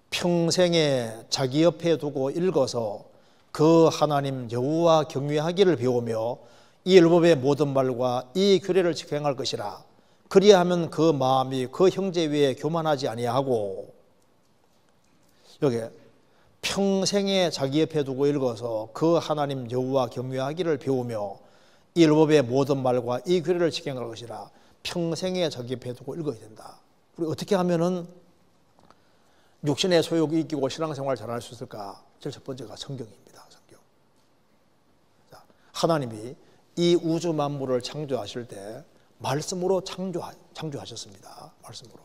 평생에 자기 옆에 두고 읽어서 그 하나님 여호와 경외하기를 배우며 이 율법의 모든 말과 이 규례를 지켜 행할 것이라. 그리하면 그 마음이 그 형제 위에 교만하지 아니하고, 여기 평생에 자기 옆에 두고 읽어서 그 하나님 여호와 경외하기를 배우며 이 율법의 모든 말과 이 규례를 지켜 행할 것이라. 평생에 자기 옆에 두고 읽어야 된다. 우리 어떻게 하면은 육신의 소욕이 이기고 신앙생활을 잘할 수 있을까? 제일 첫 번째가 성경입니다. 성경. 자, 하나님이 이 우주 만물을 창조하실 때 말씀으로 창조하셨습니다. 말씀으로.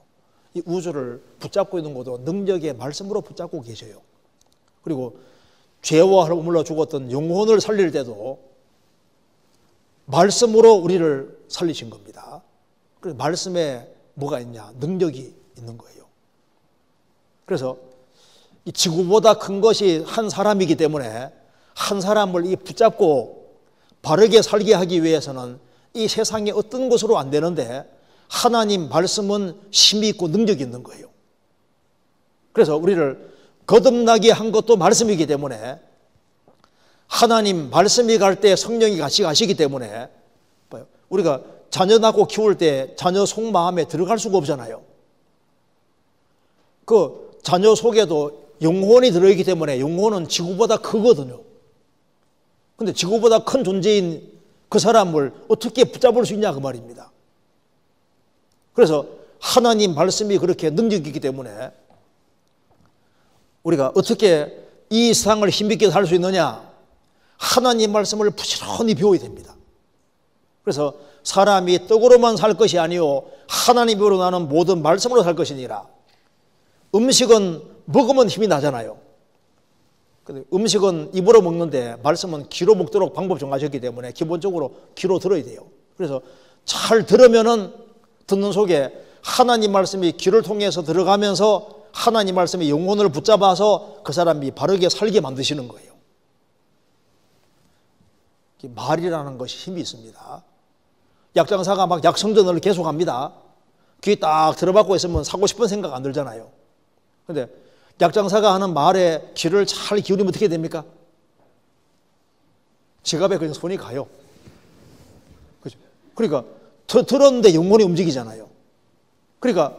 이 우주를 붙잡고 있는 것도 능력의 말씀으로 붙잡고 계셔요. 그리고 죄와 허물로 죽었던 영혼을 살릴 때도 말씀으로 우리를 살리신 겁니다. 그래서 말씀에 뭐가 있냐? 능력이 있는 거예요. 그래서 이 지구보다 큰 것이 한 사람이기 때문에 한 사람을 붙잡고 바르게 살게 하기 위해서는 이 세상에 어떤 것으로 안 되는데 하나님 말씀은 힘이 있고 능력이 있는 거예요. 그래서 우리를 거듭나게 한 것도 말씀이기 때문에 하나님 말씀이 갈 때 성령이 같이 가시기 때문에 우리가 자녀 낳고 키울 때 자녀 속마음에 들어갈 수가 없잖아요. 그 자녀 속에도 영혼이 들어있기 때문에 영혼은 지구보다 크거든요. 근데 지구보다 큰 존재인 그 사람을 어떻게 붙잡을 수 있냐 그 말입니다. 그래서 하나님 말씀이 그렇게 능력이 있기 때문에 우리가 어떻게 이 세상을 힘있게 살 수 있느냐? 하나님 말씀을 부지런히 배워야 됩니다. 그래서 사람이 떡으로만 살 것이 아니요 하나님으로 나는 모든 말씀으로 살 것이니라. 음식은 먹으면 힘이 나잖아요. 근데 음식은 입으로 먹는데 말씀은 귀로 먹도록 방법 정하셨기 때문에 기본적으로 귀로 들어야 돼요. 그래서 잘 들으면은 듣는 속에 하나님 말씀이 귀를 통해서 들어가면서 하나님 말씀이 영혼을 붙잡아서 그 사람이 바르게 살게 만드시는 거예요. 말이라는 것이 힘이 있습니다. 약장사가 막 약성전을 계속합니다. 귀 딱 들어받고 있으면 사고 싶은 생각 안 들잖아요. 근데 약장사가 하는 말에 귀를 잘 기울이면 어떻게 됩니까? 지갑에 그냥 손이 가요. 그죠? 그러니까 들었는데 영혼이 움직이잖아요. 그러니까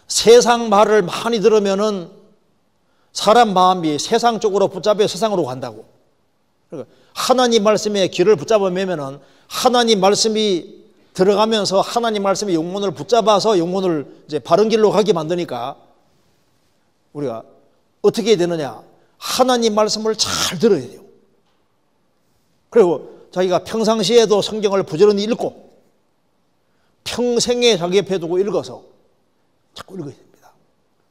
세상 말을 많이 들으면은 사람 마음이 세상 쪽으로 붙잡혀 세상으로 간다고. 그러니까 하나님 말씀에 귀를 붙잡아 매면은 하나님 말씀이 들어가면서 하나님 말씀이 영혼을 붙잡아서 영혼을 이제 바른 길로 가게 만드니까 우리가 어떻게 해야 되느냐? 하나님 말씀을 잘 들어야 돼요. 그리고 자기가 평상시에도 성경을 부지런히 읽고 평생에 자기 옆에 두고 읽어서 자꾸 읽어야 됩니다.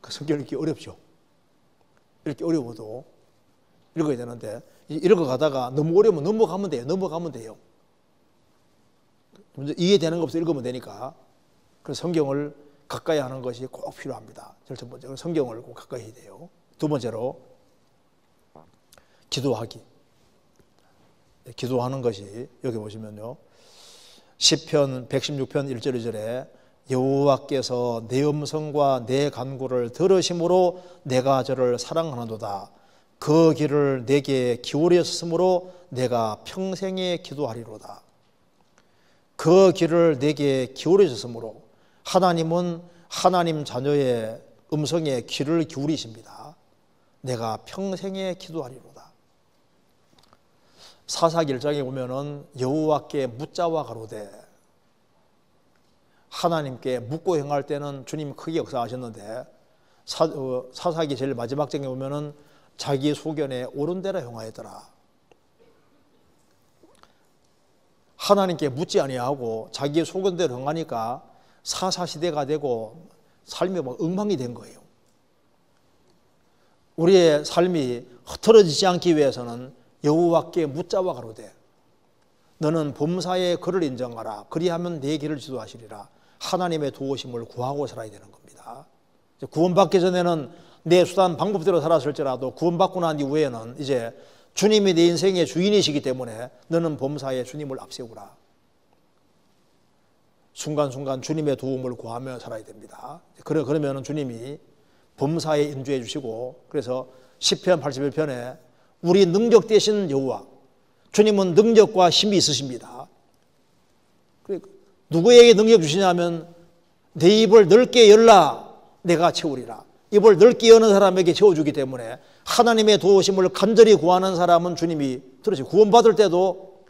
그 성경 읽기 어렵죠. 읽기 어려워도 읽어야 되는데 읽어가다가 너무 어려우면 넘어가면 돼요. 넘어가면 돼요. 이해되는 것부터 읽으면 되니까. 그래서 성경을 가까이 하는 것이 꼭 필요합니다. 첫 번째로 성경을 꼭 가까이 해야 돼요. 두 번째로 기도하기. 기도하는 것이 여기 보시면요. 시편 116편 1절 2절에 여호와께서 내 음성과 내 간구를 들으심으로 내가 저를 사랑하는도다. 그 길을 내게 기울였으므로 내가 평생에 기도하리로다. 그 길을 내게 기울여줬으므로 하나님은 하나님 자녀의 음성에 귀를 기울이십니다. 내가 평생에 기도하리로다. 사사기 1장에 보면은 여호와께 묻자와 가로되, 하나님께 묻고 행할 때는 주님 크게 역사하셨는데 사사기 제일 마지막 장에 보면은 자기 소견에 옳은 대로 행하였더라. 하나님께 묻지 아니하고 자기의 소견대로 행하니까 사사시대가 되고 삶이 막 엉망이 된 거예요. 우리의 삶이 흐트러지지 않기 위해서는 여호와께 묻자와 가로되 너는 범사의 그를 인정하라. 그리하면 내 길을 지도하시리라. 하나님의 도우심을 구하고 살아야 되는 겁니다. 구원받기 전에는 내 수단 방법대로 살았을지라도 구원받고 난 이후에는 이제 주님이 내 인생의 주인이시기 때문에 너는 범사에 주님을 앞세우라. 순간순간 주님의 도움을 구하며 살아야 됩니다. 그러면 주님이 범사에 인도해 주시고, 그래서 시편 81편에 우리 능력 되신 여호와, 주님은 능력과 힘이 있으십니다. 누구에게 능력 주시냐면 내 입을 넓게 열라 내가 채우리라. 입을 넓게 여는 사람에게 채워주기 때문에 하나님의 도우심을 간절히 구하는 사람은 주님이 들으시고, 구원받을 때도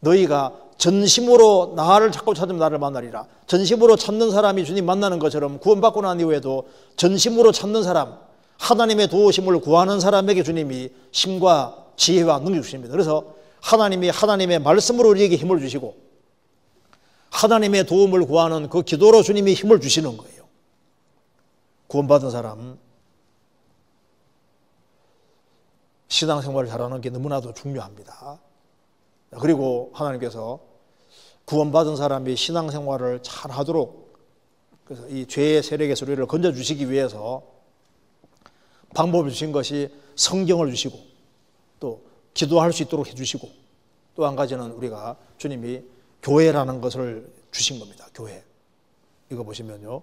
너희가 전심으로 나를 찾고 찾으면 나를 만나리라. 전심으로 찾는 사람이 주님 만나는 것처럼 구원받고 난 이후에도 전심으로 찾는 사람, 하나님의 도우심을 구하는 사람에게 주님이 힘과 지혜와 능력 주십니다. 그래서 하나님이 하나님의 말씀으로 우리에게 힘을 주시고 하나님의 도움을 구하는 그 기도로 주님이 힘을 주시는 거예요. 구원받은 사람, 신앙생활을 잘하는 게 너무나도 중요합니다. 그리고 하나님께서 구원받은 사람이 신앙생활을 잘하도록, 그래서 이 죄의 세력에서 우리를 건져주시기 위해서 방법을 주신 것이 성경을 주시고 또 기도할 수 있도록 해주시고, 또 한 가지는 우리가 주님이 교회라는 것을 주신 겁니다. 교회. 이거 보시면요,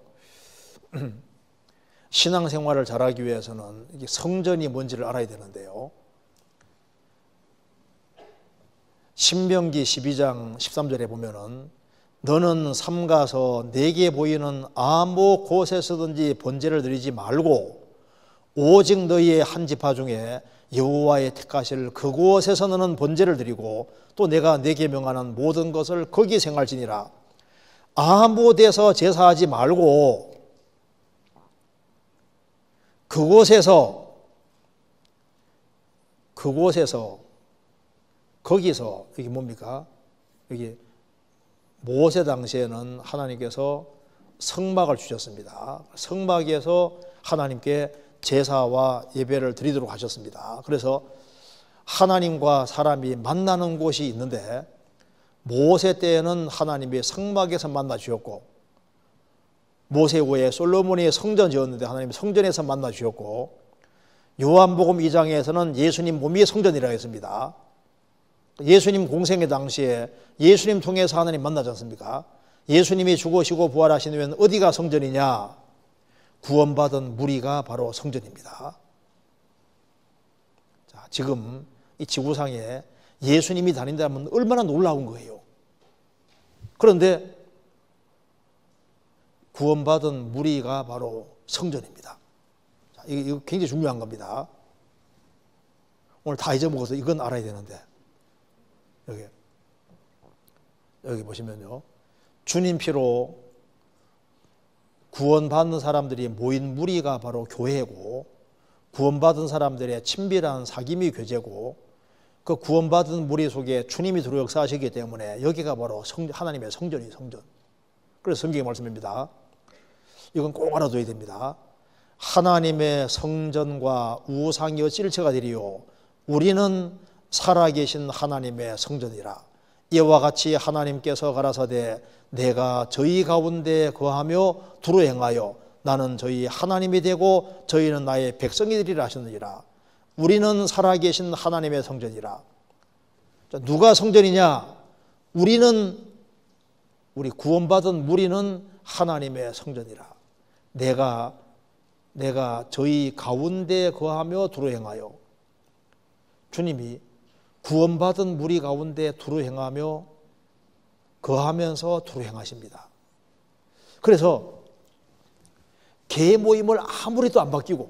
신앙생활을 잘하기 위해서는 이게 성전이 뭔지를 알아야 되는데요, 신명기 12장 13절에 보면은 너는 삼가서 내게 보이는 아무 곳에서든지 번제를 드리지 말고 오직 너희의 한 지파 중에 여호와의 택하실 그곳에서 너는 번제를 드리고 또 내가 내게 명하는 모든 것을 거기 생할지니라. 아무 데서 제사하지 말고 거기서, 이게 뭡니까? 여기 모세 당시에는 하나님께서 성막을 주셨습니다. 성막에서 하나님께 제사와 예배를 드리도록 하셨습니다. 그래서 하나님과 사람이 만나는 곳이 있는데, 모세 때에는 하나님이 성막에서 만나 주셨고, 모세 후에 솔로몬이 성전 지었는데 하나님이 성전에서 만나 주셨고, 요한복음 2장에서는 예수님 몸이 성전이라고 했습니다. 예수님 공생의 당시에 예수님 통해서 하나님 만나지 않습니까? 예수님이 죽으시고 부활하신 후에는 어디가 성전이냐? 구원받은 무리가 바로 성전입니다. 자, 지금 이 지구상에 예수님이 다닌다면 얼마나 놀라운 거예요. 그런데 구원받은 무리가 바로 성전입니다. 자, 이거 굉장히 중요한 겁니다. 오늘 다 잊어먹어서 이건 알아야 되는데, 여기 보시면요, 주님 피로 구원받는 사람들이 모인 무리가 바로 교회고, 구원받은 사람들의 친밀한 사귐이 교제고, 그 구원받은 무리 속에 주님이 들어 역사하시기 때문에 여기가 바로 하나님의 성전이 성전. 그래서 성경의 말씀입니다. 이건 꼭 알아둬야 됩니다. 하나님의 성전과 우상이 어찌일체가 되리요? 우리는 살아계신 하나님의 성전이라. 이와 같이 하나님께서 가라사대 내가 저희 가운데 거하며 두루 행하여 나는 저희 하나님이 되고 저희는 나의 백성이 되리라 하셨느니라. 우리는 살아계신 하나님의 성전이라. 누가 성전이냐? 우리 구원받은 무리는 하나님의 성전이라. 내가 저희 가운데 거하며 두루 행하여. 주님이 구원받은 무리 가운데 두루 행하며 거하면서 두루 행하십니다. 그래서 개 모임을 아무리 도 안 바뀌고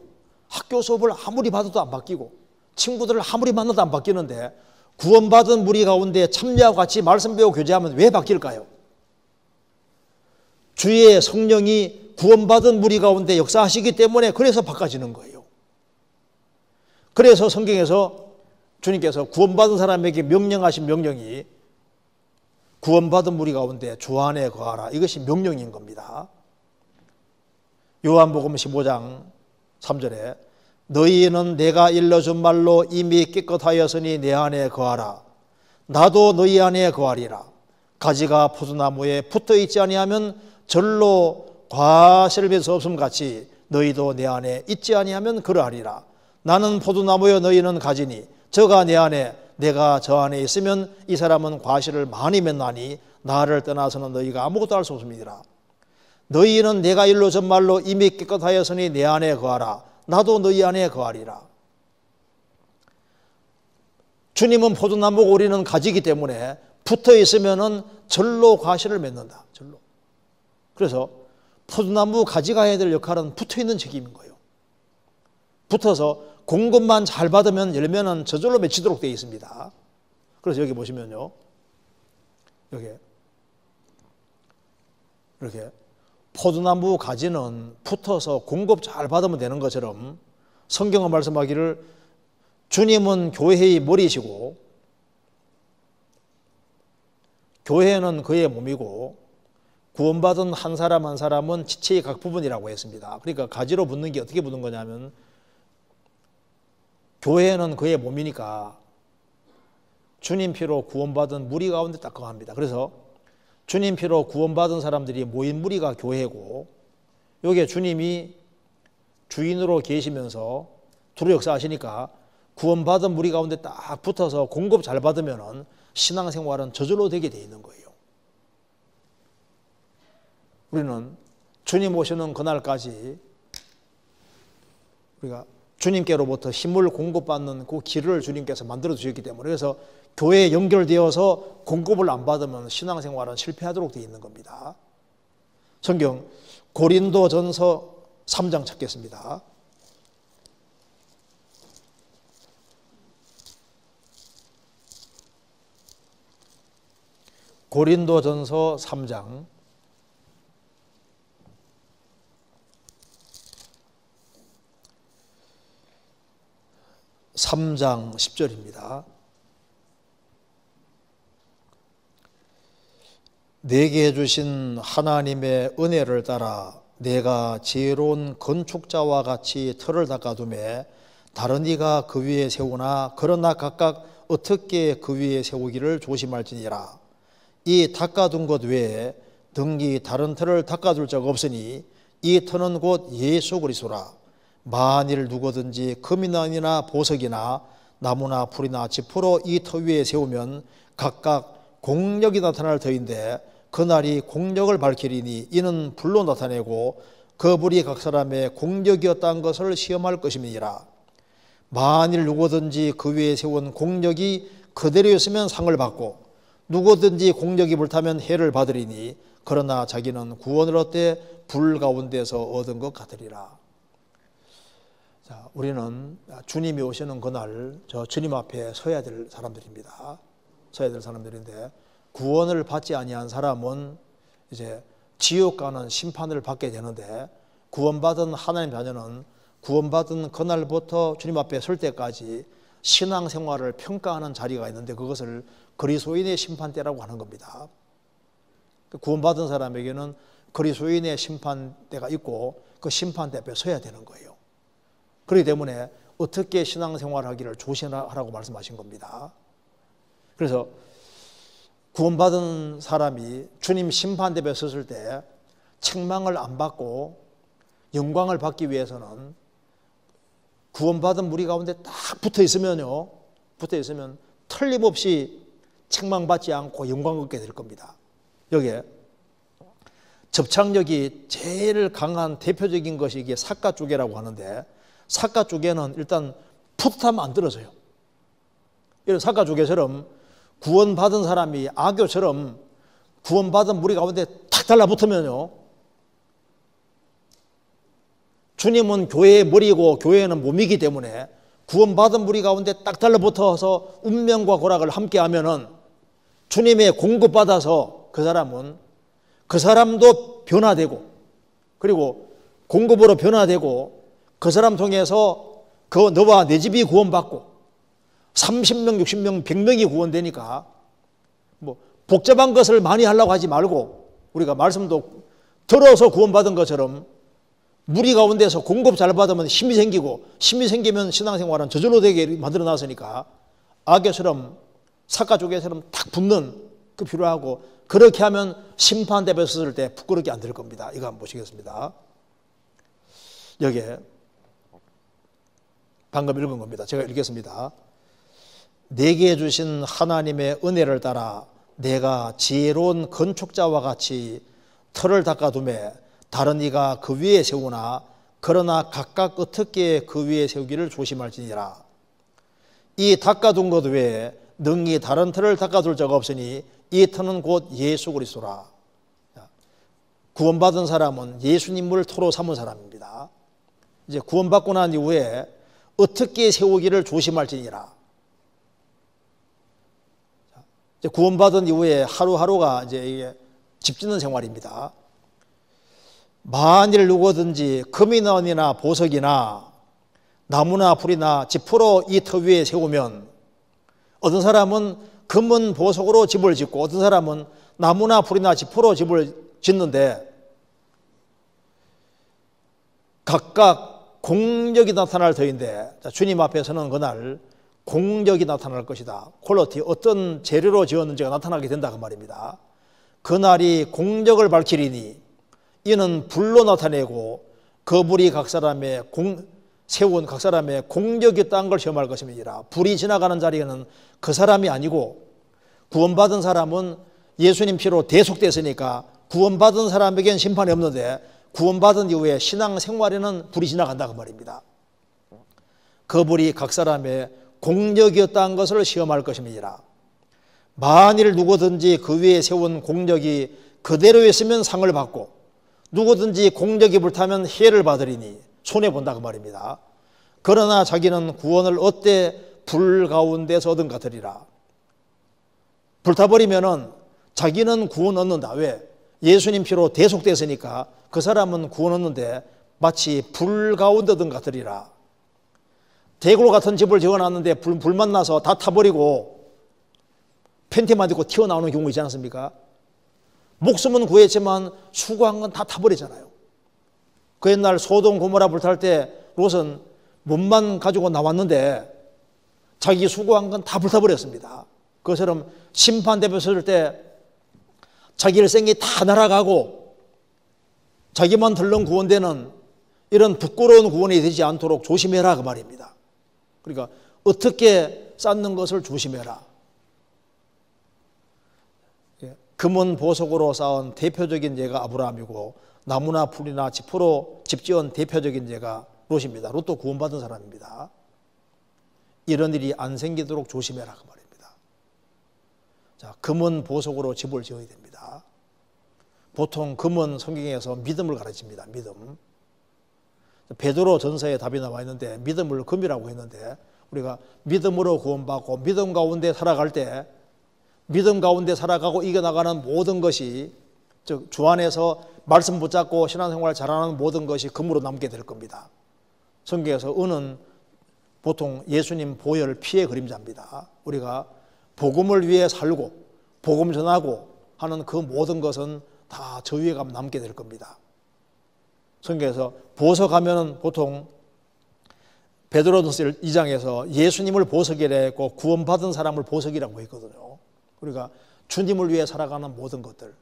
학교 수업을 아무리 받아도 안 바뀌고 친구들을 아무리 만나도 안 바뀌는데 구원받은 무리 가운데 참여와 같이 말씀 배우고 교제하면 왜 바뀔까요? 주의 성령이 구원받은 무리 가운데 역사하시기 때문에 그래서 바꿔지는 거예요. 그래서 성경에서 주님께서 구원받은 사람에게 명령하신 명령이 구원받은 무리 가운데 주 안에 거하라. 이것이 명령인 겁니다. 요한복음 15장 3절에 너희는 내가 일러준 말로 이미 깨끗하였으니 내 안에 거하라. 나도 너희 안에 거하리라. 가지가 포도나무에 붙어있지 아니하면 절로 과실을 맺을 수 없음 같이 너희도 내 안에 있지 아니하면 그러하리라. 나는 포도나무여 너희는 가지니 저가 내 안에 내가 저 안에 있으면 이 사람은 과실을 많이 맺나니 나를 떠나서는 너희가 아무것도 할 수 없음이니라. 너희는 내가 일러준 말로 이미 깨끗하였으니 내 안에 거하라. 나도 너희 안에 거하리라. 주님은 포도나무고 우리는 가지기 때문에 붙어 있으면은 절로 과실을 맺는다. 절로. 그래서 포도나무 가지가 해야 될 역할은 붙어 있는 책임인 거예요. 붙어서 공급만 잘 받으면 열매는 저절로 맺히도록 되어 있습니다. 그래서 여기 보시면요, 여기 이렇게 포도나무 가지는 붙어서 공급 잘 받으면 되는 것처럼 성경은 말씀하기를 주님은 교회의 머리시고 교회는 그의 몸이고 구원받은 한 사람 한 사람은 지체의 각 부분이라고 했습니다. 그러니까 가지로 붙는 게 어떻게 붙는 거냐면 교회는 그의 몸이니까 주님 피로 구원받은 무리 가운데 딱 거합니다. 그래서 주님 피로 구원받은 사람들이 모인 무리가 교회고 여기에 주님이 주인으로 계시면서 두루 역사하시니까 구원받은 무리 가운데 딱 붙어서 공급 잘 받으면 신앙생활은 저절로 되게 돼 있는 거예요. 우리는 주님 오시는 그날까지 우리가 주님께로부터 힘을 공급받는 그 길을 주님께서 만들어 주셨기 때문에 그래서 교회에 연결되어서 공급을 안 받으면 신앙생활은 실패하도록 되어 있는 겁니다. 성경 고린도전서 3장 찾겠습니다. 고린도전서 3장 3장 10절입니다. 내게 주신 하나님의 은혜를 따라 내가 지혜로운 건축자와 같이 틀을 닦아두매 다른 이가 그 위에 세우나 그러나 각각 어떻게 그 위에 세우기를 조심할지니라. 이 닦아둔 것 외에 등기 다른 틀을 닦아둘 적 없으니 이 터는 곧 예수 그리스도라. 만일 누구든지 금이나 보석이나 나무나 풀이나 지푸로 이 터 위에 세우면 각각 공력이 나타날 터인데 그날이 공력을 밝히리니 이는 불로 나타내고 그 불이 각 사람의 공력이었다는 것을 시험할 것임이니라. 만일 누구든지 그 위에 세운 공력이 그대로였으면 상을 받고 누구든지 공력이 불타면 해를 받으리니 그러나 자기는 구원을 얻되 불 가운데서 얻은 것 같으리라. 자, 우리는 주님이 오시는 그날 저 주님 앞에 서야 될 사람들입니다. 서야 될 사람들인데 구원을 받지 아니한 사람은 이제 지옥 가는 심판을 받게 되는데 구원받은 하나님 자녀는 구원받은 그날부터 주님 앞에 설 때까지 신앙생활을 평가하는 자리가 있는데 그것을 그리스도인의 심판대라고 하는 겁니다. 구원받은 사람에게는 그리스도인의 심판대가 있고 그 심판대 앞에 서야 되는 거예요. 그렇기 때문에 어떻게 신앙생활을 하기를 조심하라고 말씀하신 겁니다. 그래서 구원받은 사람이 주님 심판대 앞에 섰을 때 책망을 안 받고 영광을 받기 위해서는 구원받은 무리 가운데 딱 붙어 있으면요, 붙어 있으면 틀림없이 책망받지 않고 영광 얻게 될 겁니다. 여기에 접착력이 제일 강한 대표적인 것이 이게 삿갓조개라고 하는데 삿갓조개는 일단 풋하면 안 떨어져요. 이런 삿갓조개처럼 구원받은 사람이 아교처럼 구원받은 무리 가운데 탁 달라붙으면요 주님은 교회의 머리고 교회는 몸이기 때문에 구원받은 무리 가운데 딱 달라붙어서 운명과 고락을 함께 하면은 주님의 공급받아서 그 사람도 변화되고, 그리고 공급으로 변화되고, 그 사람 통해서 너와 내 집이 구원받고 30명, 60명, 100명이 구원되니까 뭐 복잡한 것을 많이 하려고 하지 말고, 우리가 말씀도 들어서 구원받은 것처럼 무리 가운데서 공급 잘 받으면 힘이 생기고, 힘이 생기면 신앙생활은 저절로 되게 만들어 놨으니까 악교처럼 삿가족에처럼 탁 붙는 그 필요하고, 그렇게 하면 심판대에 섰을 때 부끄럽게 안 될 겁니다. 이거 한번 보시겠습니다. 여기에 방금 읽은 겁니다. 제가 읽겠습니다. 내게 주신 하나님의 은혜를 따라 내가 지혜로운 건축자와 같이 터를 닦아두매 다른 이가 그 위에 세우나 그러나 각각 어떻게 그 위에 세우기를 조심할지니라. 이 닦아둔 것 외에 능히 다른 터를 닦아둘 자가 없으니 이 터는 곧 예수 그리스도라. 구원받은 사람은 예수님을 토로 삼은 사람입니다. 이제 구원받고 난 이후에 어떻게 세우기를 조심할지니라. 이제 구원받은 이후에 하루하루가 이제 이게 집 짓는 생활입니다. 만일 누구든지 금이나 은이나 보석이나 나무나 풀이나 지푸로 이 터 위에 세우면, 어떤 사람은 금은 보석으로 집을 짓고 어떤 사람은 나무나 풀이나 지푸로 집을 짓는데 각각 공력이 나타날 터인데, 주님 앞에서는 그날 공력이 나타날 것이다. 퀄리티, 어떤 재료로 지었는지가 나타나게 된다 그 말입니다. 그날이 공력을 밝히리니 이는 불로 나타내고 그 불이 세운 각 사람의 공력이 있다는 걸 시험할 것임이니라. 불이 지나가는 자리에는 그 사람이 아니고, 구원받은 사람은 예수님 피로 대속됐으니까 구원받은 사람에겐 심판이 없는데, 구원받은 이후에 신앙생활에는 불이 지나간다 그 말입니다. 그 불이 각 사람의 공력이었다는 것을 시험할 것임이니라. 만일 누구든지 그 위에 세운 공력이 그대로 있으면 상을 받고, 누구든지 공력이 불타면 해를 받으리니 손해본다 그 말입니다. 그러나 자기는 구원을 얻되 불 가운데서 얻은 것 같으리라. 불타버리면은 자기는 구원 얻는다. 왜? 예수님 피로 대속됐으니까 그 사람은 구원 얻는데 마치 불 가운데 얻은 것 같으리라. 대굴 같은 집을 지어놨는데 불만 나서 다 타버리고 팬티만 입고 튀어나오는 경우 있지 않습니까? 목숨은 구했지만 수고한 건 다 타버리잖아요. 그 옛날 소돔 고모라 불탈 때 롯은 몸만 가지고 나왔는데 자기 수고한 건 다 불타버렸습니다. 그것처럼 심판대에 섰을 때 자기 일생이 다 날아가고 자기만 덜렁 구원되는 이런 부끄러운 구원이 되지 않도록 조심해라 그 말입니다. 그러니까 어떻게 쌓는 것을 조심해라. 금은 보석으로 쌓은 대표적인 예가 아브라함이고, 나무나 풀이나 지푸로 집 지은 대표적인 예가 롯입니다. 롯도 구원받은 사람입니다. 이런 일이 안 생기도록 조심해라 그 말입니다. 자, 금은 보석으로 집을 지어야 됩니다. 보통 금은 성경에서 믿음을 가르칩니다. 믿음. 베드로 전서에 답이 나와 있는데 믿음을 금이라고 했는데, 우리가 믿음으로 구원받고 믿음 가운데 살아갈 때 믿음 가운데 살아가고 이겨나가는 모든 것이, 즉 주 안에서 말씀 붙잡고 신앙생활 잘하는 모든 것이 금으로 남게 될 겁니다. 성경에서 은은 보통 예수님 보혈 피의 그림자입니다. 우리가 복음을 위해 살고 복음 전하고 하는 그 모든 것은 다 저 위에 가면 남게 될 겁니다. 성경에서 보석하면 보통 베드로전서 2장에서 예수님을 보석이라 했고 구원받은 사람을 보석이라고 했거든요. 우리가 주님을 위해 살아가는 모든 것들,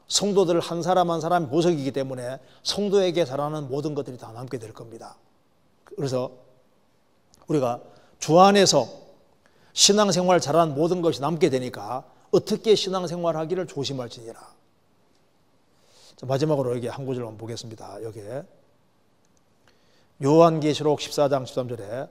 성도들 한 사람 한 사람이 보석이기 때문에 성도에게 살아가는 모든 것들이 다 남게 될 겁니다. 그래서 우리가 주 안에서 신앙생활 잘하는 모든 것이 남게 되니까 어떻게 신앙생활하기를 조심할지니라. 마지막으로 여기 한 구절 한번 보겠습니다. 여기에 요한계시록 14장 13절에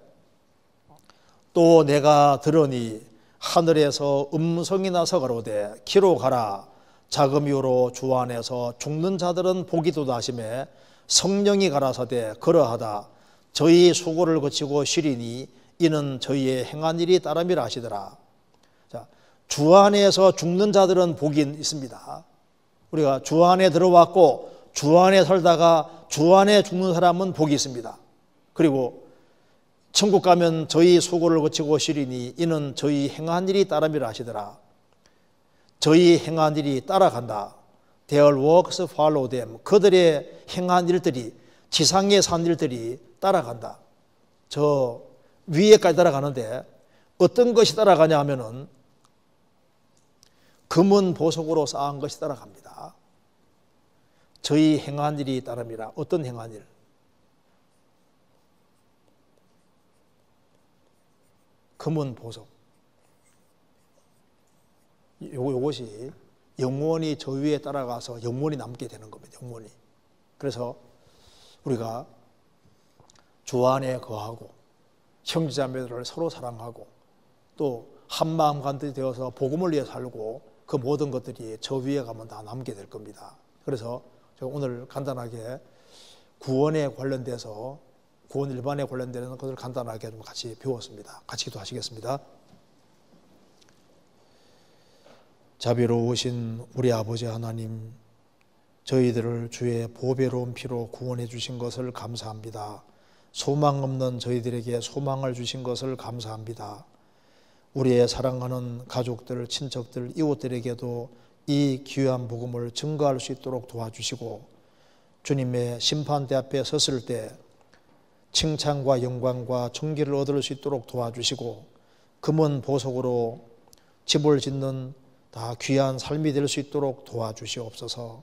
또 내가 들으니 하늘에서 음성이 나서 가로되 기로 가라 자금이요로 주 안에서 죽는 자들은 복이 도다 하시매 성령이 가라사대 그러하다 저희 수고를 거치고 쉬리니 이는 저희의 행한 일이 따름이라 하시더라. 자, 주 안에서 죽는 자들은 복이 있습니다. 우리가 주 안에 들어왔고 주 안에 살다가 주 안에 죽는 사람은 복이 있습니다. 그리고 천국 가면 저희 수고를 거치고 쉬리니 이는 저희 행한 일이 따름이라 하시더라. 저희 행한 일이 따라간다. Their works follow them. 그들의 행한 일들이, 지상에 산 일들이 따라간다. 저 위에까지 따라가는데 어떤 것이 따라가냐 하면은 금은 보석으로 쌓은 것이 따라갑니다. 저희 행한 일이 따름이라. 어떤 행한 일? 금은 보석. 요것이 영원히 저 위에 따라가서 영원히 남게 되는 겁니다. 영원히. 그래서 우리가 주 안에 거하고 형제자매들을 서로 사랑하고 또 한마음 간뜻이 되어서 복음을 위해 살고 그 모든 것들이 저 위에 가면 다 남게 될 겁니다. 그래서 제가 오늘 간단하게 구원에 관련돼서 구원 일반에 관련되는 것을 간단하게 좀 같이 배웠습니다. 같이 기도하시겠습니다. 자비로우신 우리 아버지 하나님, 저희들을 주의 보배로운 피로 구원해 주신 것을 감사합니다. 소망 없는 저희들에게 소망을 주신 것을 감사합니다. 우리의 사랑하는 가족들, 친척들, 이웃들에게도 이 귀한 복음을 증거할 수 있도록 도와주시고 주님의 심판대 앞에 섰을 때 칭찬과 영광과 존귀를 얻을 수 있도록 도와주시고 금은 보석으로 집을 짓는 다 귀한 삶이 될 수 있도록 도와주시옵소서.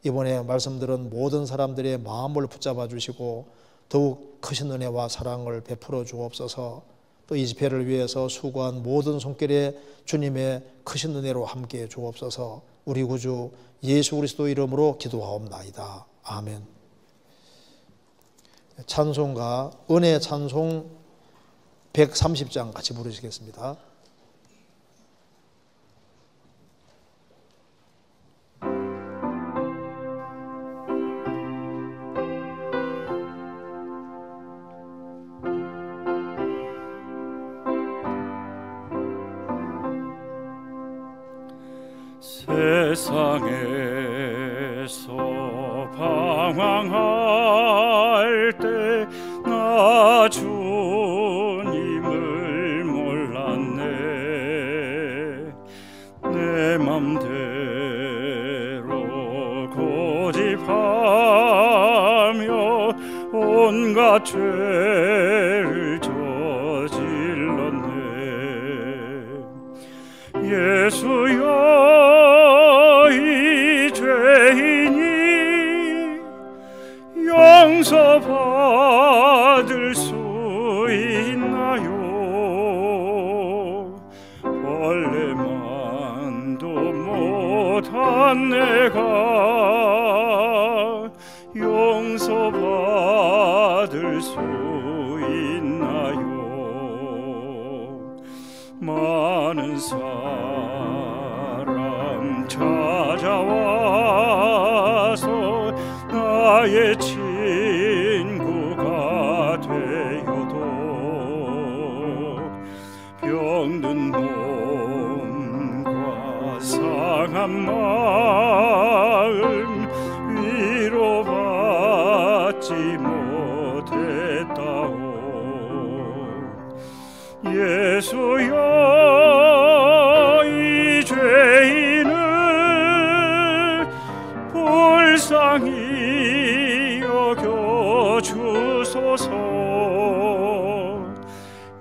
이번에 말씀들은 모든 사람들의 마음을 붙잡아 주시고 더욱 크신 은혜와 사랑을 베풀어 주옵소서. 또 이 집회를 위해서 수고한 모든 손길에 주님의 크신 은혜로 함께해 주옵소서. 우리 구주 예수 그리스도 이름으로 기도하옵나이다. 아멘. 찬송가 은혜 찬송 130장 같이 부르시겠습니다. 세상에서 방황할 때 나 주님을 몰랐네. 내 맘대로 고집하며 온갖 죄를 저질렀네. 예수여, 이 죄인이 용서받을 수 있나요? 벌레만도 못한 내가 용서받을 수 있나요? 많은 사람 찾아와서 나의 친구가 되어도 병든 몸과 상한 마음 위로받지 못했다오. 예수여, 이 죄인을 불쌍히 여겨주소서.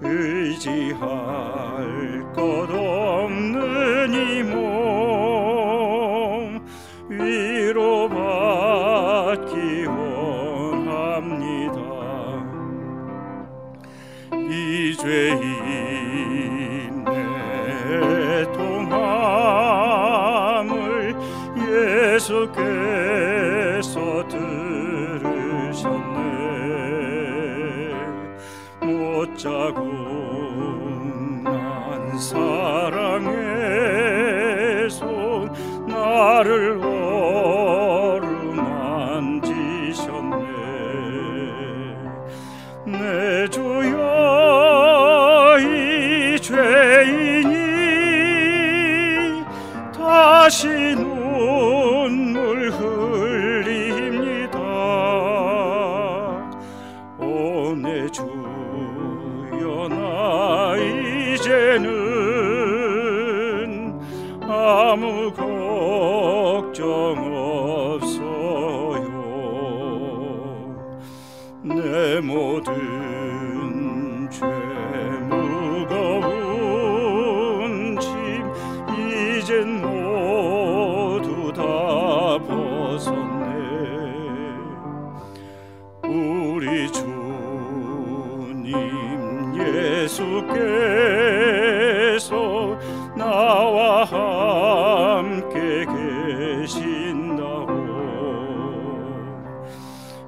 의지할 것 없는 이 몸 위로받기 원합니다. 이 죄인의 통함을 예수께서 들으셨네. 못자국 난 사랑의 손 나를 모든 죄 무거운 짐 이젠 모두 다 벗었네. 우리 주님 예수께서 나와 함께 계신다고.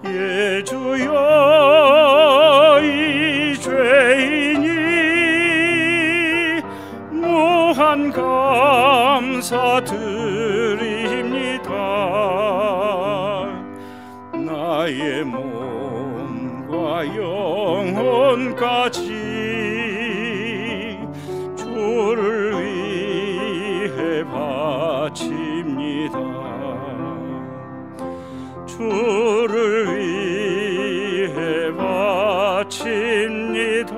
예 주여 이 죄인이 무한 감사드립니다. 나의 몸과 영혼까지 주를 위해 바칩니다. 주를 위해 바칩니다.